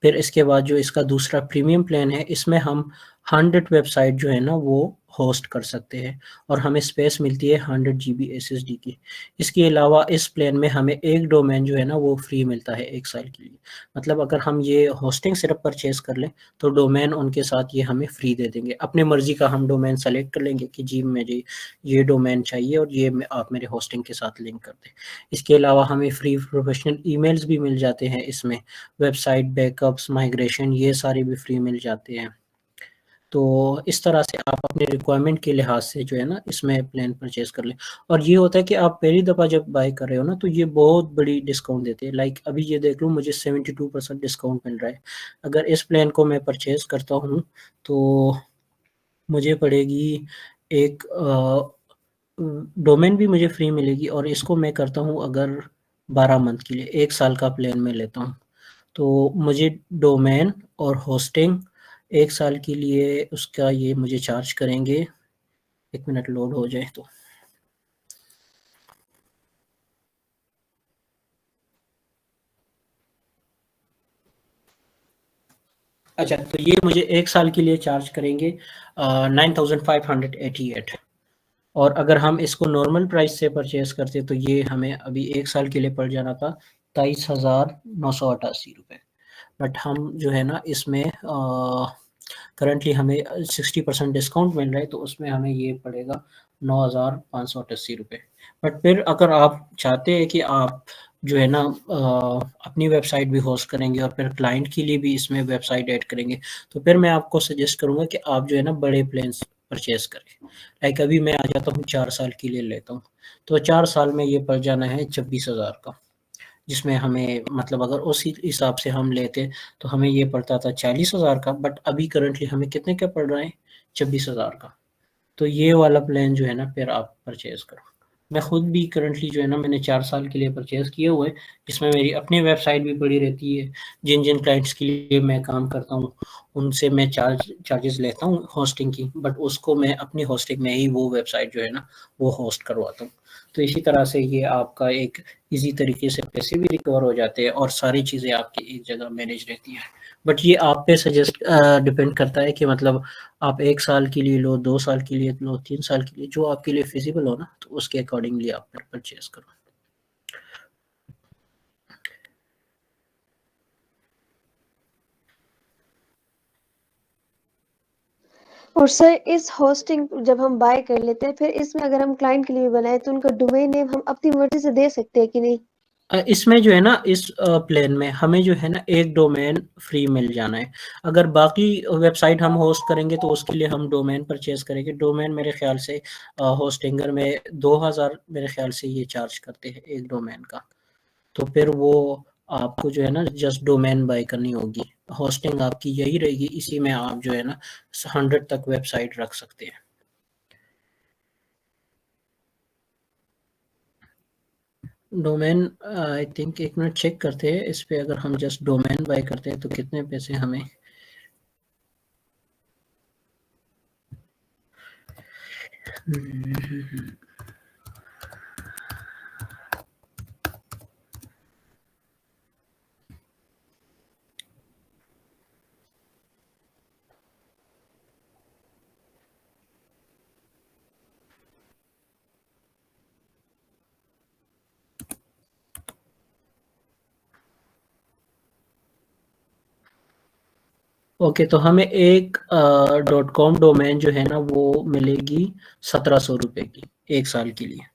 फिर इसके बाद जो इसका दूसरा प्रीमियम प्लान है, इसमें हम 100 वेबसाइट जो है ना वो होस्ट कर सकते हैं, और हमें स्पेस मिलती है 100 जीबी एसएसडी की। इसके अलावा इस प्लान में हमें एक डोमेन जो है ना वो फ्री मिलता है 1 साल के लिए। मतलब अगर हम ये होस्टिंग सिर्फ परचेज़ कर लें, तो डोमेन उनके साथ ये हमें फ्री दे देंगे। अपने मर्ज़ी का हम डोमेन सेलेक्ट कर लेंगे कि जी मुझे ये डोमेन चाहिए और ये आप मेरे होस्टिंग के साथ लिंक कर दें। इसके अलावा हमें फ्री प्रोफेशनल ईमेल्स भी मिल जाते हैं इसमें, वेबसाइट बैकअप्स, माइग्रेशन ये सारे भी फ्री मिल जाते हैं। तो इस तरह से आप अपने रिक्वायरमेंट के लिहाज से जो है ना इसमें प्लान परचेज़ कर लें। और ये होता है कि आप पहली दफ़ा जब बाय कर रहे हो ना तो ये बहुत बड़ी डिस्काउंट देते हैं। लाइक अभी ये देख लो मुझे 72% डिस्काउंट मिल रहा है। अगर इस प्लान को मैं परचेज़ करता हूँ तो मुझे पड़ेगी एक डोमेन भी मुझे फ्री मिलेगी, और इसको मैं करता हूँ अगर 12 मंथ के लिए 1 साल का प्लान मैं लेता हूँ। तो मुझे डोमेन और होस्टिंग 1 साल के लिए उसका ये मुझे चार्ज करेंगे। 1 मिनट लोड हो जाए तो। अच्छा, तो ये मुझे 1 साल के लिए चार्ज करेंगे 9588, और अगर हम इसको नॉर्मल प्राइस से परचेज़ करते तो ये हमें अभी 1 साल के लिए पड़ जाना था 23,988 रुपए। बट हम जो है ना इसमें करंटली हमें 60% डिस्काउंट मिल रहा है, तो उसमें हमें ये पड़ेगा 9,588 रुपए। बट फिर अगर आप चाहते हैं कि आप जो है ना अपनी वेबसाइट भी होस्ट करेंगे और फिर क्लाइंट के लिए भी इसमें वेबसाइट ऐड करेंगे, तो फिर मैं आपको सजेस्ट करूँगा कि आप जो है ना बड़े प्लान्स परचेज़ करें। लाइक अभी मैं आ जाता हूँ 4 साल के लिए लेता हूँ, तो 4 साल में ये पड़ जाना है 26,000 का, जिसमें हमें मतलब अगर उसी हिसाब से हम लेते तो हमें ये पड़ता था 40,000 का, बट अभी करंटली हमें कितने का पड़ रहा है? 26,000 का। तो ये वाला प्लान जो है ना फिर आप परचेज़ करो। मैं खुद भी करंटली जो है ना मैंने 4 साल के लिए परचेज़ किए हुए हैं, जिसमें मेरी अपनी वेबसाइट भी पड़ी रहती है। जिन-जिन क्लाइंट्स के लिए मैं काम करता हूँ, उनसे मैं चार्जेज़ लेता हूँ होस्टिंग की, बट उसको मैं अपनी होस्टिंग में ही वो वेबसाइट जो है ना, वो होस्ट करवाता हूँ। तो इसी तरह से ये आपका एक ईज़ी तरीके से पैसे भी रिकवर हो जाते हैं और सारी चीज़ें आपकी एक जगह मैनेज रहती हैं। बट ये आप पे डिपेंड करता है कि मतलब आप 1 साल के लिए लो, 2 साल के लिए लो, 3 साल के लिए, जो आपके लिए फ़ीज़िबल हो ना, तो उसके अकॉर्डिंगली आप फिर परचेज़ करो। और सर इस होस्टिंग जब हम बाय कर लेते हैं, फिर इसमें अगर हम क्लाइंट के लिए बनाएँ तो उनका डोमेन नेम हम अपनी मर्ज़ी से दे सकते हैं कि नहीं? इसमें जो है ना इस प्लान में हमें जो है ना एक डोमेन फ्री मिल जाना है। अगर बाकी वेबसाइट हम होस्ट करेंगे तो उसके लिए हम डोमेन परचेज़ करेंगे। डोमेन मेरे ख़्याल से होस्टिंगर में 2,000 मेरे ख़्याल से ये चार्ज करते हैं एक डोमेन का। तो फिर वो आपको जो है ना जस्ट डोमेन बाय करनी होगी। होस्टिंग आपकी यही रहेगी, इसी में आप जो है ना 100 तक वेबसाइट रख सकते हैं। Domain I think 1 minute check करते हैं इस पे, अगर हम जस्ट डोमेन बाय करते हैं तो कितने पैसे हमें ओके, तो हमें एक .com डोमेन जो है ना वो मिलेगी 1,700 रुपए की 1 साल के लिए।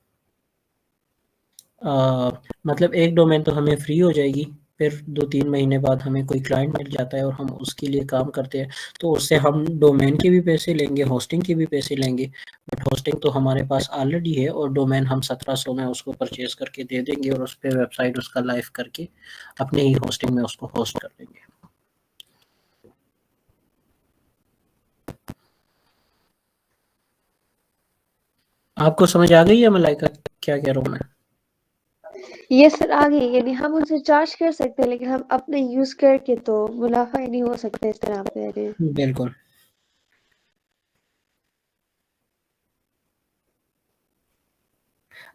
मतलब एक डोमेन तो हमें फ्री हो जाएगी, फिर 2-3 महीने बाद हमें कोई क्लाइंट मिल जाता है और हम उसके लिए काम करते हैं, तो उससे हम डोमेन के भी पैसे लेंगे, होस्टिंग के भी पैसे लेंगे। बट होस्टिंग तो हमारे पास ऑलरेडी है और डोमेन हम 1,700 में उसको परचेज़ करके दे देंगे और उस पे वेबसाइट उसका लाइव करके अपने ही होस्टिंग में उसको होस्ट कर देंगे। आपको समझ आ गई है मलाइका क्या कह रहा हूँ मैं? ये सर आ गई, यानी हम उनसे चार्ज कर सकते हैं लेकिन हम अपने यूज़ करके तो मुनाफ़ा ही नहीं हो सकता, इस तरह आप कह रहे हैं। बिल्कुल।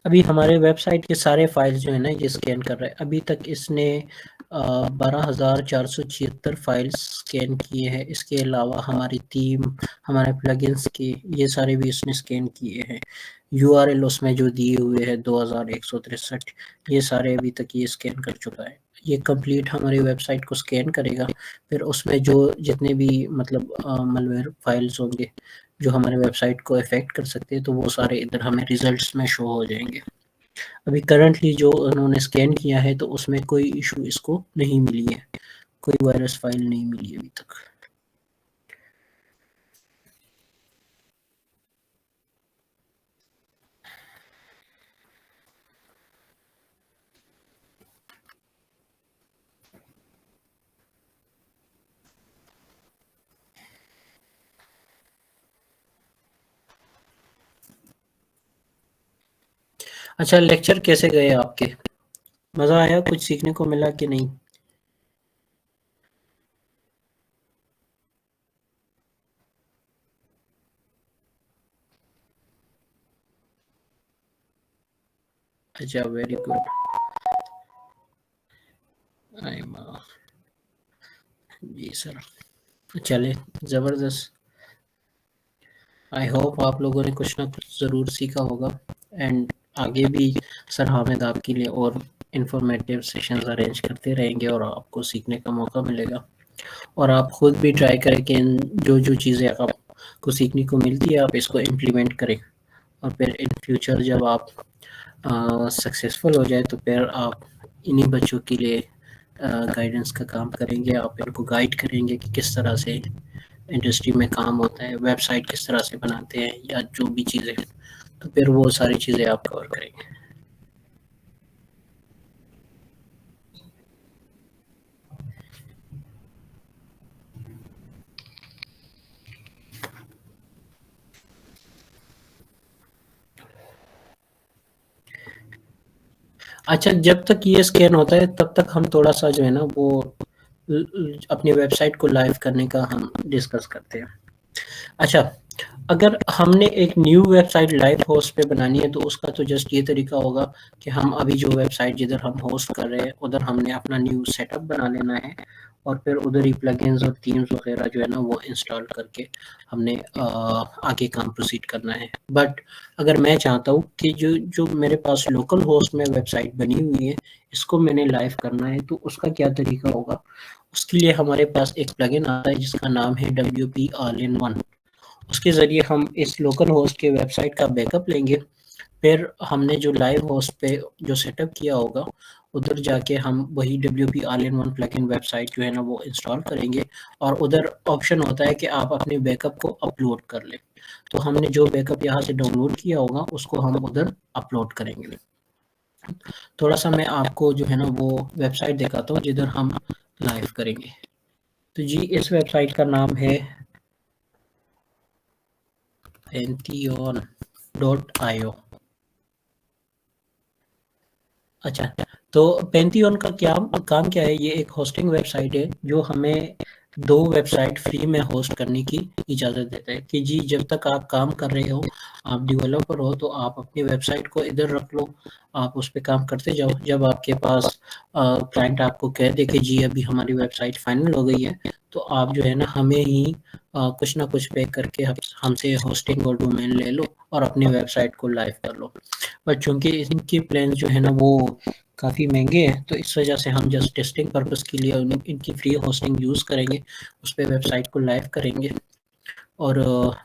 अभी हमारे वेबसाइट के सारे फाइल्स जो है ना ये स्कैन कर रहा है। अभी तक इसने 12,476 फाइल्स स्कैन किए हैं। इसके अलावा हमारी थीम, हमारे प्लगइन्स के ये सारे भी इसने स्कैन किए हैं। यूआरएल उसमें जो दिए हुए हैं 2163, ये सारे अभी तक ये स्कैन कर चुका है। ये कंप्लीट हमारी वेबसाइट को स्कैन करेगा, फिर उसमें जो जितने भी मतलब malware फाइल्स होंगे जो हमारे वेबसाइट को अफेक्ट कर सकते हैं, तो वो सारे इधर हमें रिजल्ट्स में शो हो जाएंगे। अभी करंटली जो उन्होंने स्कैन किया है तो उसमें कोई इशू इसको नहीं मिली है, कोई वायरस फाइल नहीं मिली अभी तक। अच्छा, लेक्चर कैसे गए आपके? मज़ा आया? कुछ सीखने को मिला कि नहीं? अच्छा, वेरी गुड। आई जी सर, चले ज़बरदस्त। आई होप आप लोगों ने कुछ ना कुछ ज़रूर सीखा होगा एंड आगे भी सर हामिद आपके लिए और इन्फॉर्मेटिव सेशंस अरेंज करते रहेंगे और आपको सीखने का मौका मिलेगा। और आप खुद भी ट्राई करें कि जो चीज़ें आपको सीखने को मिलती है आप इसको इम्प्लीमेंट करें, और फिर इन फ्यूचर जब आप सक्सेसफुल हो जाए तो फिर आप इन्हीं बच्चों के लिए गाइडेंस का काम करेंगे, आप इनको गाइड करेंगे कि किस तरह से इंडस्ट्री में काम होता है, वेबसाइट किस तरह से बनाते हैं या जो भी चीज़ें, तो फिर वो सारी चीज़ें आप कवर करेंगे। अच्छा, जब तक ये स्कैन होता है तब तक हम थोड़ा-सा जो है ना वो अपनी वेबसाइट को लाइव करने का हम डिस्कस करते हैं। अच्छा, अगर हमने एक न्यू वेबसाइट लाइव होस्ट पे बनानी है तो उसका तो जस्ट ये तरीका होगा कि हम अभी जो वेबसाइट जिधर हम होस्ट कर रहे हैं उधर हमने अपना न्यू सेटअप बना लेना है, और फिर उधर ही प्लगइन्स और थीम्स वगैरह जो है ना वो इंस्टॉल करके हमने आगे काम प्रोसीड करना है। बट अगर मैं चाहता हूँ कि जो जो मेरे पास लोकल होस्ट में वेबसाइट बनी हुई है इसको मैंने लाइव करना है, तो उसका क्या तरीका होगा? उसके लिए हमारे पास एक प्लगइन आता है जिसका नाम है WP ऑल इन वन। उसके ज़रिए हम इस लोकल होस्ट के वेबसाइट का बैकअप लेंगे, फिर हमने जो लाइव होस्ट पे जो सेटअप किया होगा उधर जाके हम वही WP all in one plugin website जो है ना वो इंस्टॉल करेंगे, और उधर ऑप्शन होता है कि आप अपने बैकअप को अपलोड कर लें। तो हमने जो बैकअप यहाँ से डाउनलोड किया होगा उसको हम उधर अपलोड करेंगे। थोड़ा सा मैं आपको जो है ना वो वेबसाइट दिखाता हूँ जिधर हम लाइव करेंगे। तो जी इस वेबसाइट का नाम है Pantheon.io। अच्छा, तो पैंथियन का क्या काम क्या है? ये एक होस्टिंग वेबसाइट है जो हमें 2 वेबसाइट फ्री में होस्ट करने की इजाज़त देता है कि जी जब तक आप काम कर रहे हो, आप डेवलपर हो तो आप अपनी वेबसाइट को इधर रख लो, आप उस पे काम करते जाओ। जब आपके पास क्लाइंट आपको कह दे कि जी अभी हमारी वेबसाइट फाइनल हो गई है, तो आप जो है ना हमें ही कुछ ना कुछ पे करके हमसे होस्टिंग और डोमेन ले लो और अपनी वेबसाइट को लाइव कर लो। बट चूँकि इनके प्लान जो है ना वो काफ़ी महँगे हैं, तो इस वजह से हम जस्ट टेस्टिंग पर्पज़ के लिए इनकी फ्री होस्टिंग यूज़ करेंगे, उस पे वेबसाइट को लाइव करेंगे, और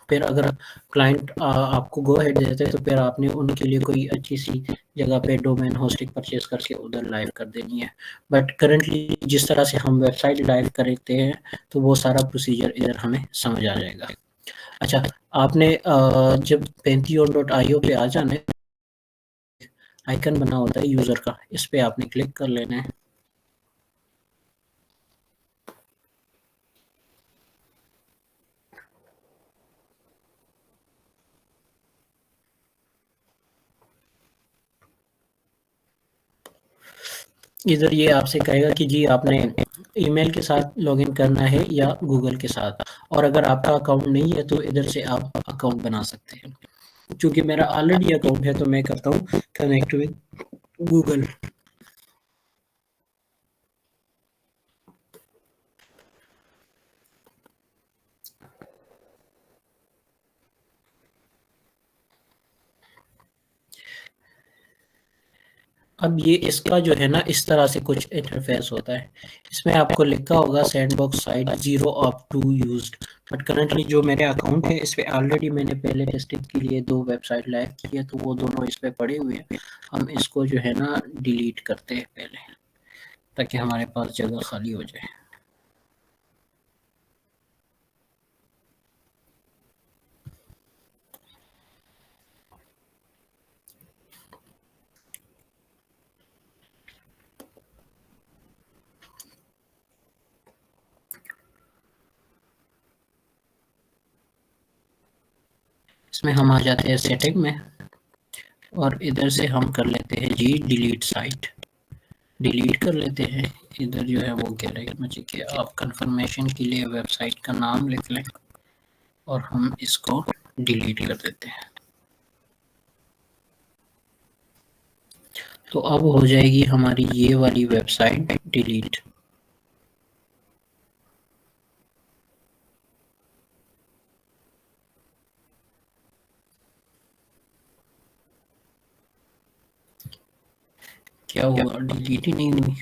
फिर अगर क्लाइंट आपको गो अहेड देते हैं तो फिर आपने उनके लिए कोई अच्छी-सी जगह पे डोमेन होस्टिंग परचेज़ करके उधर लाइव कर देनी है। बट करंटली जिस तरह से हम वेबसाइट लाइव करते हैं, तो वो सारा प्रोसीजर इधर हमें समझ आ जाएगा। अच्छा, आपने जब Pantheon.io पे आ जाना है, आइकन बना होता है यूज़र का, इस पे आपने क्लिक कर लेना है। इधर ये आपसे कहेगा कि जी आपने ईमेल के साथ लॉगिन करना है या गूगल के साथ, और अगर आपका अकाउंट नहीं है तो इधर से आप अकाउंट बना सकते हैं। चूँकि मेरा ऑलरेडी अकाउंट है तो मैं करता हूँ कनेक्ट विद गूगल। अब ये इसका जो है ना इस तरह से कुछ इंटरफेस होता है। इसमें आपको लिखा होगा sandbox site 0 of 2 used, but currently जो मेरे अकाउंट है इस पे ऑलरेडी मैंने पहले टेस्टिंग के लिए 2 वेबसाइट लाइव की है, तो वो दोनों इस पे पड़े हुए हैं। हम इसको जो है ना डिलीट करते हैं पहले, ताकि हमारे पास जगह खाली हो जाए। इसमें हम आ जाते हैं सेटिंग में, और इधर से हम कर लेते हैं जी डिलीट साइट, डिलीट कर लेते हैं। इधर जो है वो कह रहा है मुझे कि आप कंफर्मेशन के लिए वेबसाइट का नाम लिख लें, और हम इसको डिलीट कर देते हैं। तो अब हो जाएगी हमारी ये वाली वेबसाइट डिलीट। क्या हुआ? डिलीट ही नहीं हुई।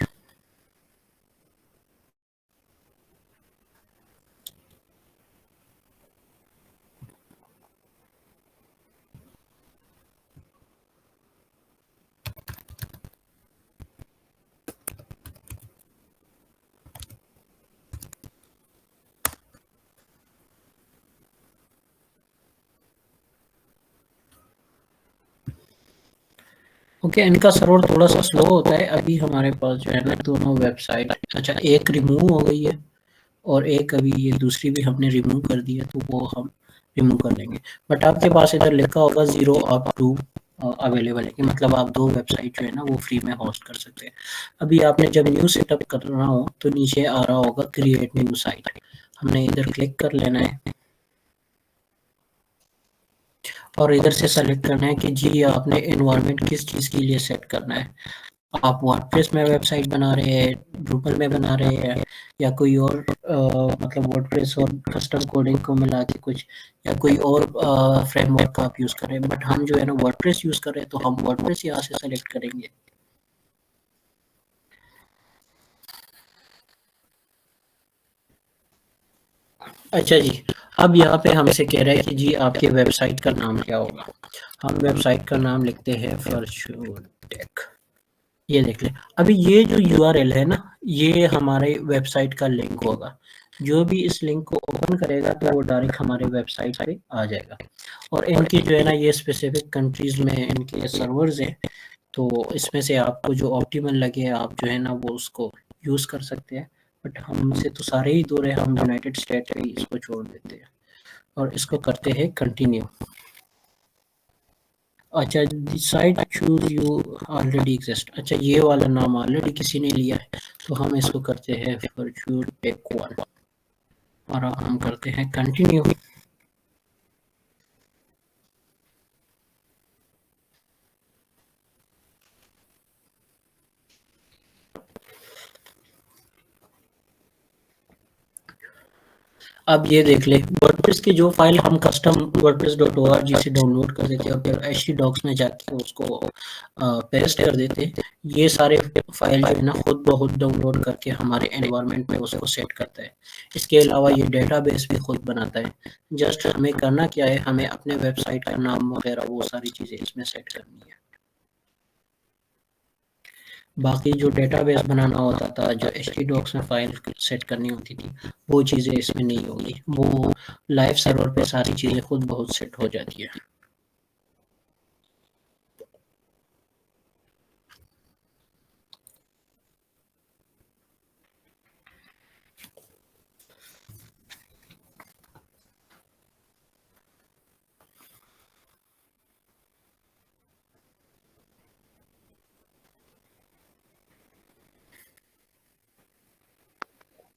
ओके, इनका सर्वर थोड़ा-सा स्लो होता है। अभी हमारे पास जो है ना दोनों वेबसाइट, अच्छा एक रिमूव हो गई है और एक अभी ये दूसरी भी हमने रिमूव कर दी है, तो वो हम रिमूव कर लेंगे। बट आपके पास इधर लिखा होगा 0 अप टू अवेलेबल है, कि मतलब आप 2 वेबसाइट जो है ना वो फ्री में होस्ट कर सकते हैं। अभी आपने जब न्यू सेटअप करना हो तो नीचे आ रहा होगा क्रिएट न्यू साइट, हमने इधर क्लिक कर लेना है और इधर से सेलेक्ट करना है कि जी आपने एनवायरनमेंट किस चीज़ के लिए सेट करना है। आप वर्डप्रेस में वेबसाइट बना रहे हैं, ड्रूपल में बना रहे हैं, या कोई और मतलब वर्डप्रेस और कस्टम कोडिंग को मिला के कुछ, या कोई और फ्रेमवर्क आप यूज़ कर रहे हैं। बट हम जो है ना वर्डप्रेस यूज़ कर रहे हैं, तो हम वर्डप्रेस यहाँ से सेलेक्ट करेंगे। अच्छा जी, अब यहाँ पे हमसे कह रहा है कि जी आपके वेबसाइट का नाम क्या होगा। हम वेबसाइट का नाम लिखते हैं फॉर्च्यून टेक। ये देख लें, अभी ये जो यूआरएल है ना, ये हमारे वेबसाइट का लिंक होगा। जो भी इस लिंक को ओपन करेगा तो वो डायरेक्ट हमारे वेबसाइट पे आ जाएगा। और इनकी जो है ना ये स्पेसिफिक कंट्रीज़ में इनके सर्वर्स हैं, तो इसमें से आपको जो ऑप्टिमल लगे आप जो है ना वो उसको यूज़ कर सकते हैं। बट हमसे तो सारे ही दूर है, हम यूनाइटेड स्टेट में ही इसको छोड़ देते हैं और इसको करते हैं कंटिन्यू। अच्छा, site choose you already exist, अच्छा ये वाला नाम ऑलरेडी किसी ने लिया है, तो हम इसको करते हैं फॉर्च्यून टेक 1 और हम करते हैं कंटिन्यू। अब ये देख ले, वर्डप्रेस की जो फाइल हम कस्टम wordpress.org से डाउनलोड कर देते हैं और फिर htdocs में जाके उसको पेस्ट कर देते हैं। ये सारे फाइल जो है ना खुद ब खुद डाउनलोड करके हमारे एनवायरनमेंट में उसको सेट करता है। इसके अलावा ये डेटाबेस भी खुद बनाता है। जस्ट हमें करना क्या है, हमें अपने वेबसाइट का नाम वगैरह वो सारी चीज़ें इसमें सेट करनी है। बाकी जो डेटाबेस बनाना होता था, जो htdocs में फाइल सेट करनी होती थी, वो चीज़ें इसमें नहीं होगी। वो लाइव सर्वर पे सारी चीज़ें खुद ब खुद सेट हो जाती है।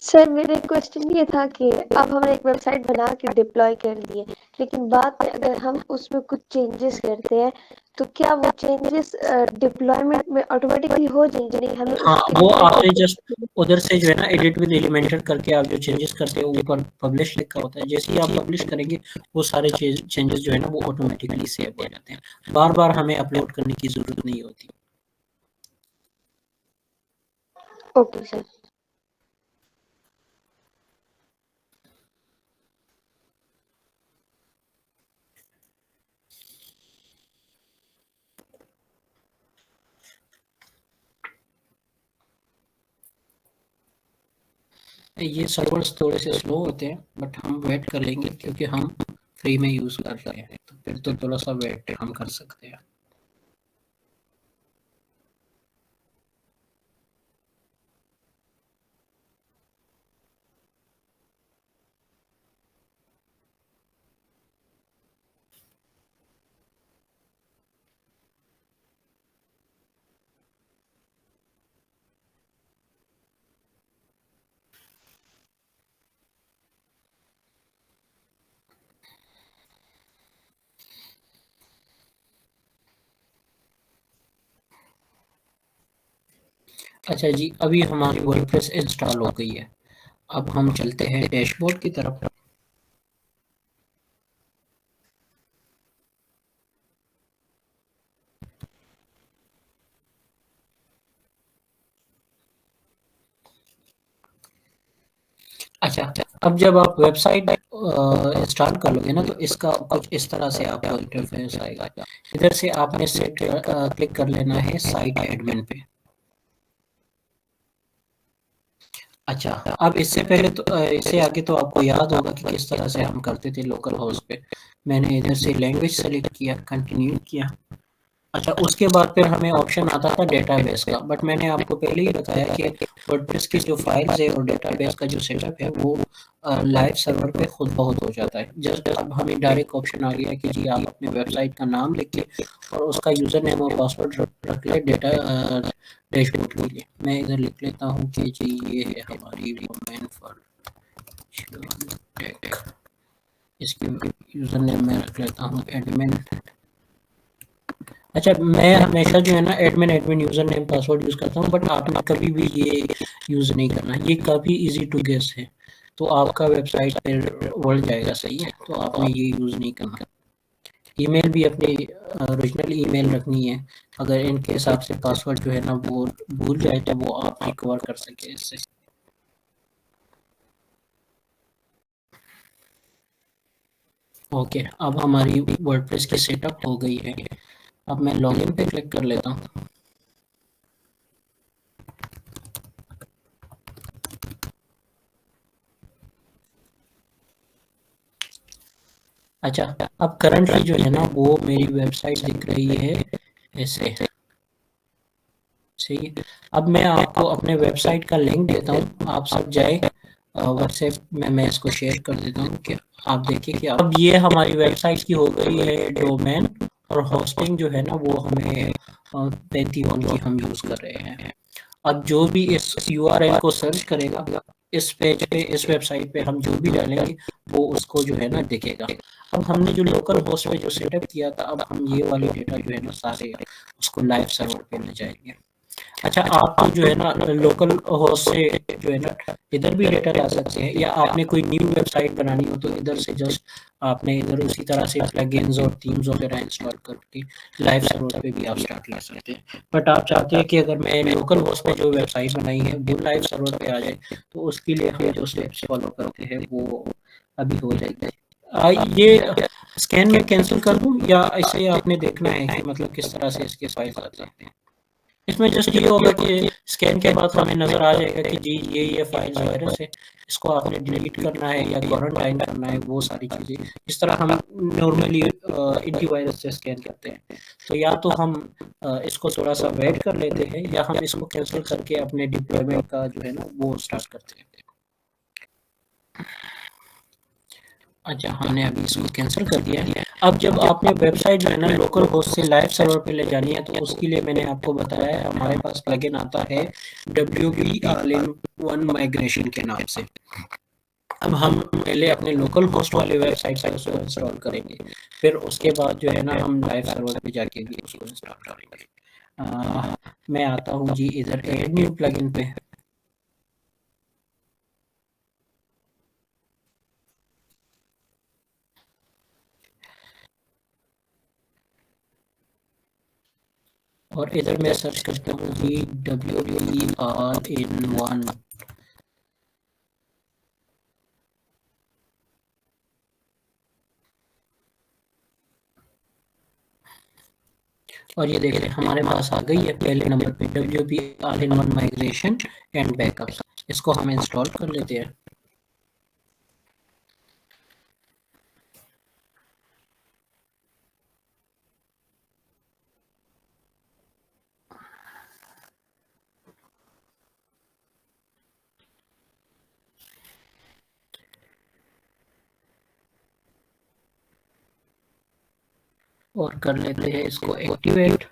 सर मेरा एक क्वेश्चन ये था कि अब हमने एक वेबसाइट बना के डिप्लॉय कर ली है, लेकिन बाद में अगर हम उसमें कुछ चेंजेस करते हैं तो क्या वो चेंजेस डिप्लॉयमेंट में ऑटोमेटिकली हो जाएंगे? नहीं हमें हाँ, उसको वो एडिट आपने जस्ट करके उधर से जो है ना एडिट विद एलिमेंटर करके आप जो चेंजेस करते हो ऊपर पब्लिश लिखा होता है, जैसे ही आप पब्लिश करेंगे वो सारे चेंजेस जो है ना वो ऑटोमेटिकली सेव हो जाते हैं। बार-बार हमें अपलोड करने की ज़रूरत नहीं होती। Okay sir. ये सर्वर्स थोड़े से स्लो होते हैं, बट हम वेट कर लेंगे क्योंकि हम फ्री में यूज़ कर रहे हैं, तो फिर तो थोड़ा-सा वेट हम कर सकते हैं। अच्छा जी, अभी हमारी वर्डप्रेस इंस्टॉल हो गई है। अब हम चलते हैं डैशबोर्ड की तरफ। अच्छा, अब जब आप वेबसाइट इंस्टॉल कर लोगे ना, तो इसका कुछ इस तरह से आपको इंटरफेस आएगा। इधर से आपने क्लिक कर लेना है साइट एडमिन पे। अच्छा, अब इससे पहले तो इससे आगे तो आपको याद होगा कि किस तरह से हम करते थे लोकल होस्ट पे। मैंने इधर से लैंग्वेज सेलेक्ट किया, कंटिन्यू किया। अच्छा, उसके बाद फिर हमें ऑप्शन आता था डेटाबेस का, बट मैंने आपको पहले ही बताया कि वर्डप्रेस की जो फाइल्स है और डेटाबेस का जो सेटअप है वो लाइव सर्वर पे खुद बहुत हो जाता है। जस्ट अब हमें डायरेक्ट ऑप्शन आ गया कि जी आप अपने वेबसाइट का नाम लिख के और उसका यूज़र नेम और पासवर्ड रख ले डेटा डैशबोर्ड के लिए। मैं इधर लिख लेता हूँ कि जी ये है हमारी वुमेन फॉर टेक, इसकी यूज़र नेम मैं रख लेता हूँ एडमिन। अच्छा, मैं हमेशा जो है ना admin user name password use करता हूँ, बट आपने कभी भी ये यूज़ नहीं करना, ये काफ़ी इजी टू गेस है, तो आपका वेबसाइट फिर उड़ जाएगा, सही है, तो आपने ये यूज़ नहीं करना। ईमेल भी अपनी ओरिजिनल ईमेल रखनी है, अगर इनके हिसाब से पासवर्ड जो है ना वो भूल जाए तो वो आप रिकवर कर सके इससे। ओके, अब हमारी वर्डप्रेस की सेटअप हो गई है। अब मैं लॉगिन पे क्लिक कर लेता हूँ। अच्छा, अब करंटली जो है ना वो मेरी वेबसाइट दिख रही है ऐसे, सही है। अब मैं आपको अपने वेबसाइट का लिंक देता हूँ, आप सब जाए व्हाट्सएप में, मैं इसको शेयर कर देता हूँ कि आप देखिए कि अब ये हमारी वेबसाइट की हो गई है डोमेन, और होस्टिंग जो है ना वो हमें 31 की हम यूज़ कर रहे हैं। अब जो भी इस यूआरएल को सर्च करेगा इस पेज पे, इस वेबसाइट पे हम जो भी डालेंगे वो उसको जो है ना दिखेगा। अब हमने जो लोकल होस्ट पे जो सेटअप किया था, अब हम ये वाले डेटा जो है ना सारे उसको लाइव सर्वर पे ले जाएंगे। अच्छा, आप तो जो है ना लोकल होस्ट से जो है ना इधर भी डेटा ला सकते हैं, या आपने कोई न्यू वेबसाइट बनानी हो तो इधर से जस्ट आपने इधर उसी तरह से प्लगइन्स और थीम्स वगैरह इंस्टॉल करके लाइव सर्वर पे भी आप स्टार्ट ला सकते हैं। बट आप चाहते हैं कि अगर मैं लोकल होस्ट पे जो वेबसाइट बनाई है वो लाइव सर्वर पे आ जाए, तो उसके लिए हम जो स्टेप्स फॉलो करते हैं वो अभी हो जाएगी। ये स्कैन में कैंसिल कर दूं, या इसे आपने देखना है कि मतलब किस तरह से इसके फाइल्स आते हैं? इसमें जस्ट ये होगा कि स्कैन के बाद हमें नज़र आ जाएगा कि जी ये फाइल्स वायरस है, इसको आपने डिलीट करना है या क्वारंटाइन करना है, वो सारी चीज़ें जिस तरह हम नॉर्मली एंटीवायरस से स्कैन करते हैं। तो या तो हम इसको थोड़ा सा वेट कर लेते हैं, या हम इसको कैंसिल करके अपने डिप्लॉयमेंट का जो है ना वो स्टार्ट करते हैं। अच्छा, हमने अभी इसको कैंसिल कर दिया है। अब जब आपने वेबसाइट जो है ना लोकल होस्ट से लाइव सर्वर पे ले जानी है, तो उसके लिए मैंने आपको बताया है हमारे पास प्लगइन आता है WP All-in-One माइग्रेशन के नाम से। अब हम पहले अपने लोकल होस्ट वाले वेबसाइट से उसको इंस्टॉल करेंगे, फिर उसके बाद जो है ना हम लाइव सर्वर पे जाके भी उसको इंस्टॉल करेंगे। मैं आता हूँ जी इधर ऐड न्यू प्लगइन पे, और इधर मैं सर्च करता हूँ जी WP All-in-One। और ये देख लें हमारे पास आ गई है पहले नंबर पे WP All-in-One migration and backup. इसको हम इंस्टॉल कर लेते हैं। और कर लेते हैं इसको एक्टिवेट।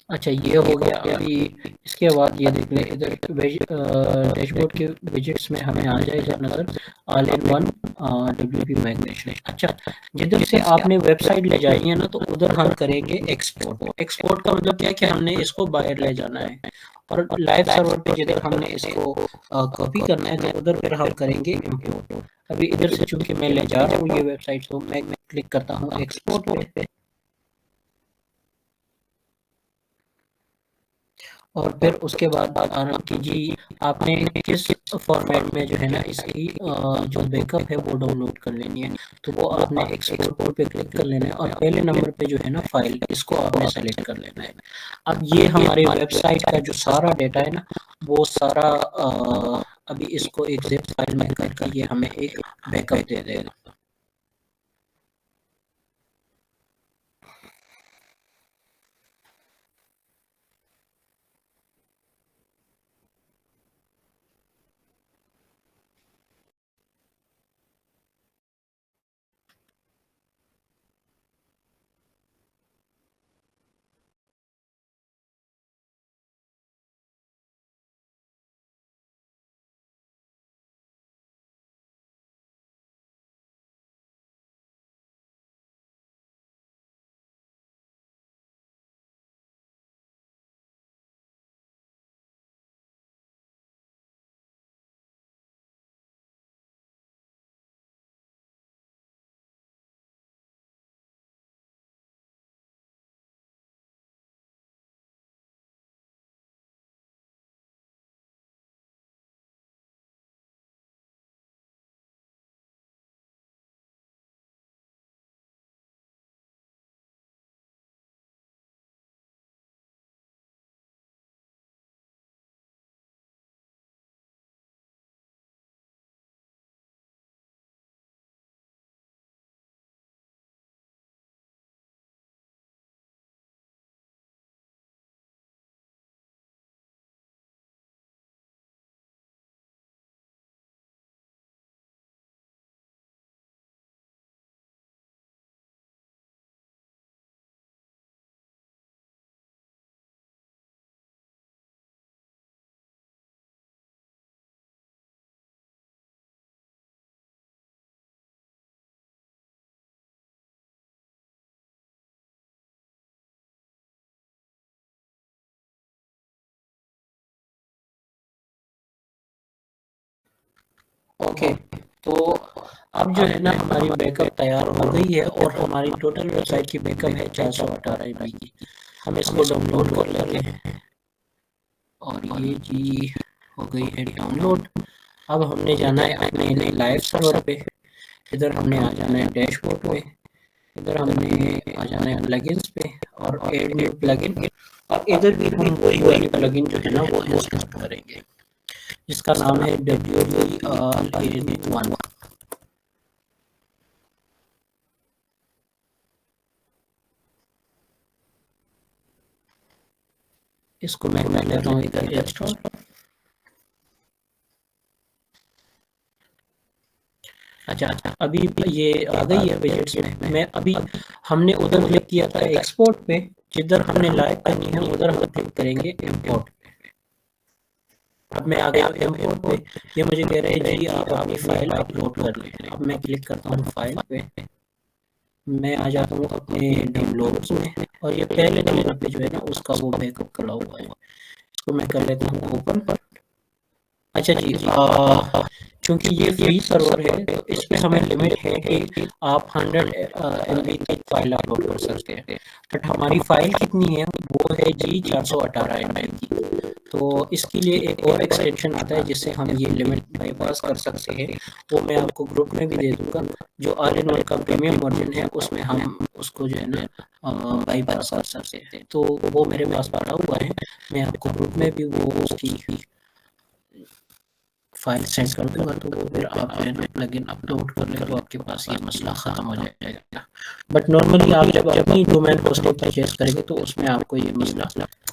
अच्छा, ये हो गया। अभी इसके बाद ये देख लें इधर डैशबोर्ड के विजेट्स में हमें आ जाएगा नज़र All-in-One WP माइग्रेशन। अच्छा, जिधर से आपने वेबसाइट ले जानी है ना, तो उधर हम करेंगे एक्सपोर्ट। एक्सपोर्ट का मतलब क्या है कि हमने इसको बाहर ले जाना है, और लाइव सर्वर पे जिधर हमने इसको कॉपी करना है तो उधर फिर हम करेंगे इम्पोर्ट। अभी इधर से चूंकि मैं ले जा रहा हूँ ये वेबसाइट, तो मैं क्लिक करता हूँ एक्सपोर्ट पे, और फिर उसके बाद आराम कीजिए आपने किस फॉर्मेट में जो है ना इसकी जो बैकअप है वो डाउनलोड कर लेनी है। तो वो आपने एक्सपोर्ट पे क्लिक कर लेना है और पहले नंबर पे जो है ना फाइल, इसको आपने सेलेक्ट कर लेना है। अब ये हमारी वेबसाइट का जो सारा डेटा है ना वो सारा अभी इसको एक ज़िप फाइल में करके ये हमें एक बैकअप दे देगा। ओके, तो अब जो है ना हमारी बैकअप तैयार हो गई है और हमारी टोटल वेबसाइट की बैकअप है 418 MB की। हम इसको डाउनलोड कर लेते हैं और ये जी हो गई है डाउनलोड। अब हमने जाना है अपने लाइव सर्वर पे। इधर हमने आ जाना है डैशबोर्ड पे, इधर हमने आ जाना है प्लगइन्स पे और ऐड न्यू प्लगइन, और इधर भी हम वही वाली प्लगइन जो है ना वो इंस्टॉल करेंगे जिसका नाम है WP-in1। इसको मैं कर लेता हूँ इधर इंस्टॉल। अच्छा, अभी ये आ गई है विजेट्स में। मैं अभी हमने उधर क्लिक किया था एक्सपोर्ट पे, जिधर हमने लाइव करनी है उधर हम क्लिक करेंगे इंपोर्ट। अब मैं आ गया इंपोर्ट पे। ये मुझे कह रहे हैं जी आप अपनी फाइल अपलोड कर लें। अब मैं क्लिक करता हूँ फाइल पे, मैं आ जाता हूँ अपने डाउनलोड्स में और ये पहले नंबर पे जो है ना उसका वो बैकअप खड़ा हुआ है। इसको मैं कर लेता हूँ ओपन। अच्छा जी, चूंकि ये फ्री सर्वर है तो इसमें हमें लिमिट है कि आप 100 MB तक फाइल अपलोड कर सकते हैं, बट हमारी फाइल कितनी है वो है जी 418 MB की। तो इसके लिए एक और एक्सटेंशन आता है जिससे हम ये लिमिट बाईपास कर सकते हैं, वो मैं आपको ग्रुप में भी दे दूंगा। जो ऑल इन वन का प्रीमियम वर्जन है उसमें हम उसको जो है ना बाईपास कर सकते हैं। तो वो मेरे पास पड़ा हुआ है, मैं आपको ग्रुप में भी वो उसकी फाइल सेंड कर दूंगा। तो वो फिर आप जो है ना प्लगइन अपलोड कर ले तो आपके पास ये मसला ख़त्म हो जाएगा। बट नॉर्मली आप जब अपनी डोमेन होस्टिंग परचेज करेंगे तो उसमें आपको ये मसला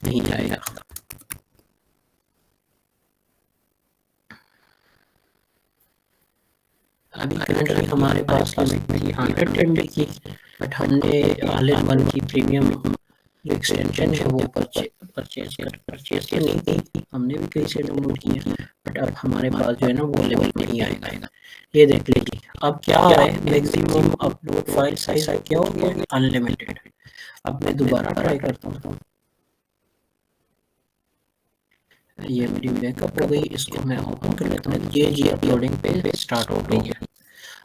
नहीं आएगा। अभी करंटली हमारे पास लिमिट थी 100 MB की, बट हमने ऑल इन वन की प्रीमियम जो एक्सटेंशन है वो परचेज तो नहीं की, हमने भी कहीं से डाउनलोड किया, बट अब हमारे पास जो है ना वो लेवल नहीं आएगा। ये देख लीजिए अब क्या आ रहा है, मैक्सिमम अपलोड फाइल साइज क्या हो गया है, अनलिमिटेड। अब मैं दोबारा ट्राई करता हूँ। ये मेरी बैकअप हो गई, इसको मैं ओपन कर लेता हूँ। ये जी अपलोडिंग पे स्टार्ट हो गई है।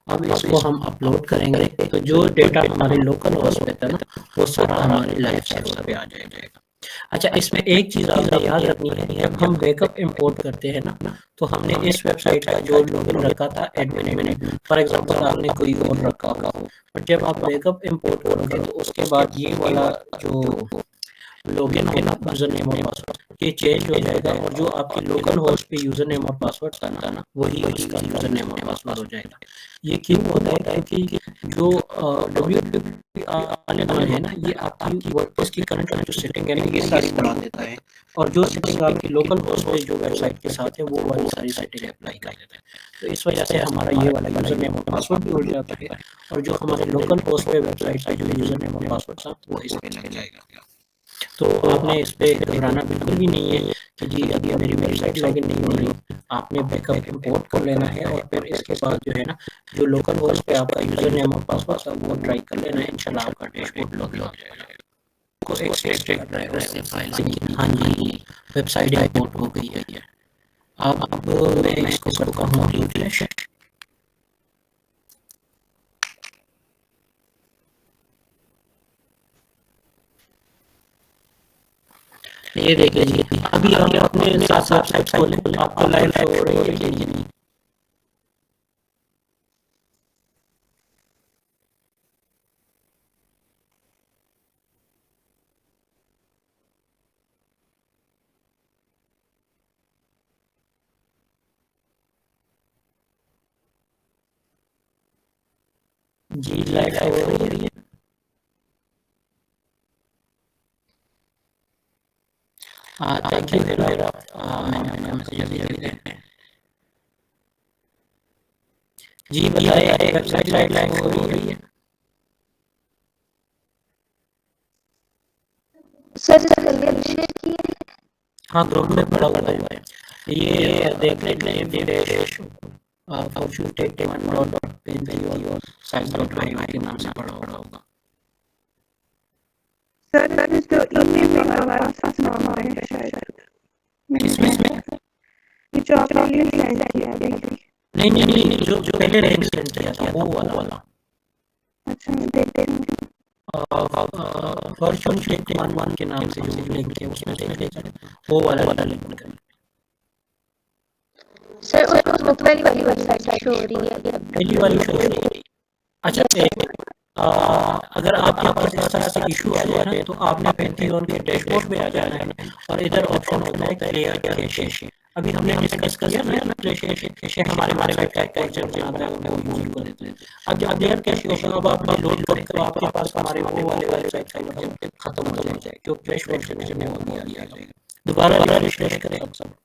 अब इसको हम अपलोड करेंगे तो जो डेटा हमारे लोकल होस्ट पे था ना वो सारा हमारे लाइव सर्वर पे आ जाएगा। अच्छा, इसमें एक चीज़ आपने याद रखनी है, जब हम बैकअप इंपोर्ट करते हैं ना, तो हमने इस वेबसाइट का जो लॉगिन रखा था एडमिन, फॉर एग्जांपल आपने कोई और रखा हो, बट जब आप बैकअप इंपोर्ट करोगे तो उसके बाद ये वाला जो लॉगिन है ना, यूजर नेम और पासवर्ड, ये चेंज हो जाएगा और जो आपके लोकल होस्ट पे यूजर नेम और पासवर्ड था ना, वही उसका यूजर नेम और पासवर्ड हो जाएगा। ये क्यों होता है? क्योंकि जो WP है ना, ये आपकी वर्डप्रेस की करंट जो सेटिंग है ना, ये सारी बढ़ा देता है, और जो सेटिंग आपकी लोकल होस्ट पे जो वेबसाइट के साथ है, वो वाली सारी सेटिंग अप्लाई कर देता है। तो इस वजह से हमारा ये वाला यूजर नेम और पासवर्ड भी उड़ जाता है, और जो हमारे लोकल होस्ट पे वेबसाइट पे जो यूजर नेम और पासवर्ड था, वो इस पे लग जाएगा। तो आपने इस पे घबराना बिल्कुल भी नहीं है कि जी अभी मेरी वेबसाइट लॉगिन नहीं हो रही। आपने बैकअप इंपोर्ट कर लेना है और फिर इसके बाद जो है ना, जो लोकल होस्ट पे आपका यूजर नेम और पासवर्ड था, वो ट्राई कर लेना है, इंशाल्लाह आपका डैशबोर्ड लॉगिन हो जाएगा। को एक्सट्रैक्ट कर रहा है उससे फाइल से। हाँ जी, वेबसाइट इंपोर्ट हो गई है। अब मैं इसको करता हूँ रिफ्रेश। ये देख लीजिए, अभी अगर आपने साथ साथ वेबसाइट खोले, आपको लाइव शो हो रही है कि नहीं? जी लाइव शो हो रही है। थैंक यू मेरा, मैंने अपना मैसेज अभी दे दिया। जी बताइए, वेबसाइट लाइव शो हो रही है? सर इसका लिंक शेयर किए। हाँ, ग्रुप में पड़ा हुआ है। ये देख लीजिए, dash fortune tech one dot page और साइट डॉट ड्राइव के नाम से पड़ा होगा। सर जो ईमेल में हमारा पास नाम है शायद इसमें ये जो आपने लिंक सेंड किया है नहीं, जो पहले लिंक सेंड किया था वो वाला। अच्छा मैं देखते हैं। फॉर्चून टेक वन के नाम से जो लिंक है, उसमें देख लीजिए, वो वाला लिंक कर। सर उसमें पहली वाली वेबसाइट शो हो रही है, पहली वाली शो हो रही है। अच्छा, अगर आपके पास इस तरह से इशू आ जाए ना, तो आपने पेंटियन के डैशबोर्ड पे आ जाना है और इधर ऑप्शन होता है क्लियर कैश। अभी हमने डिस्कस किया ना, कैश हमारे वेबसाइट का एक आता है, वो यूज कर देते हैं। अब जब क्लियर कैश होगा, अब आप लोड करें तो आपके पास हमारे वो वाले वेबसाइट का मतलब खत्म हो जाएगा, जो कैश वर्जन में वो दिया जाएगा। दोबारा रिफ्रेश करें आप सब।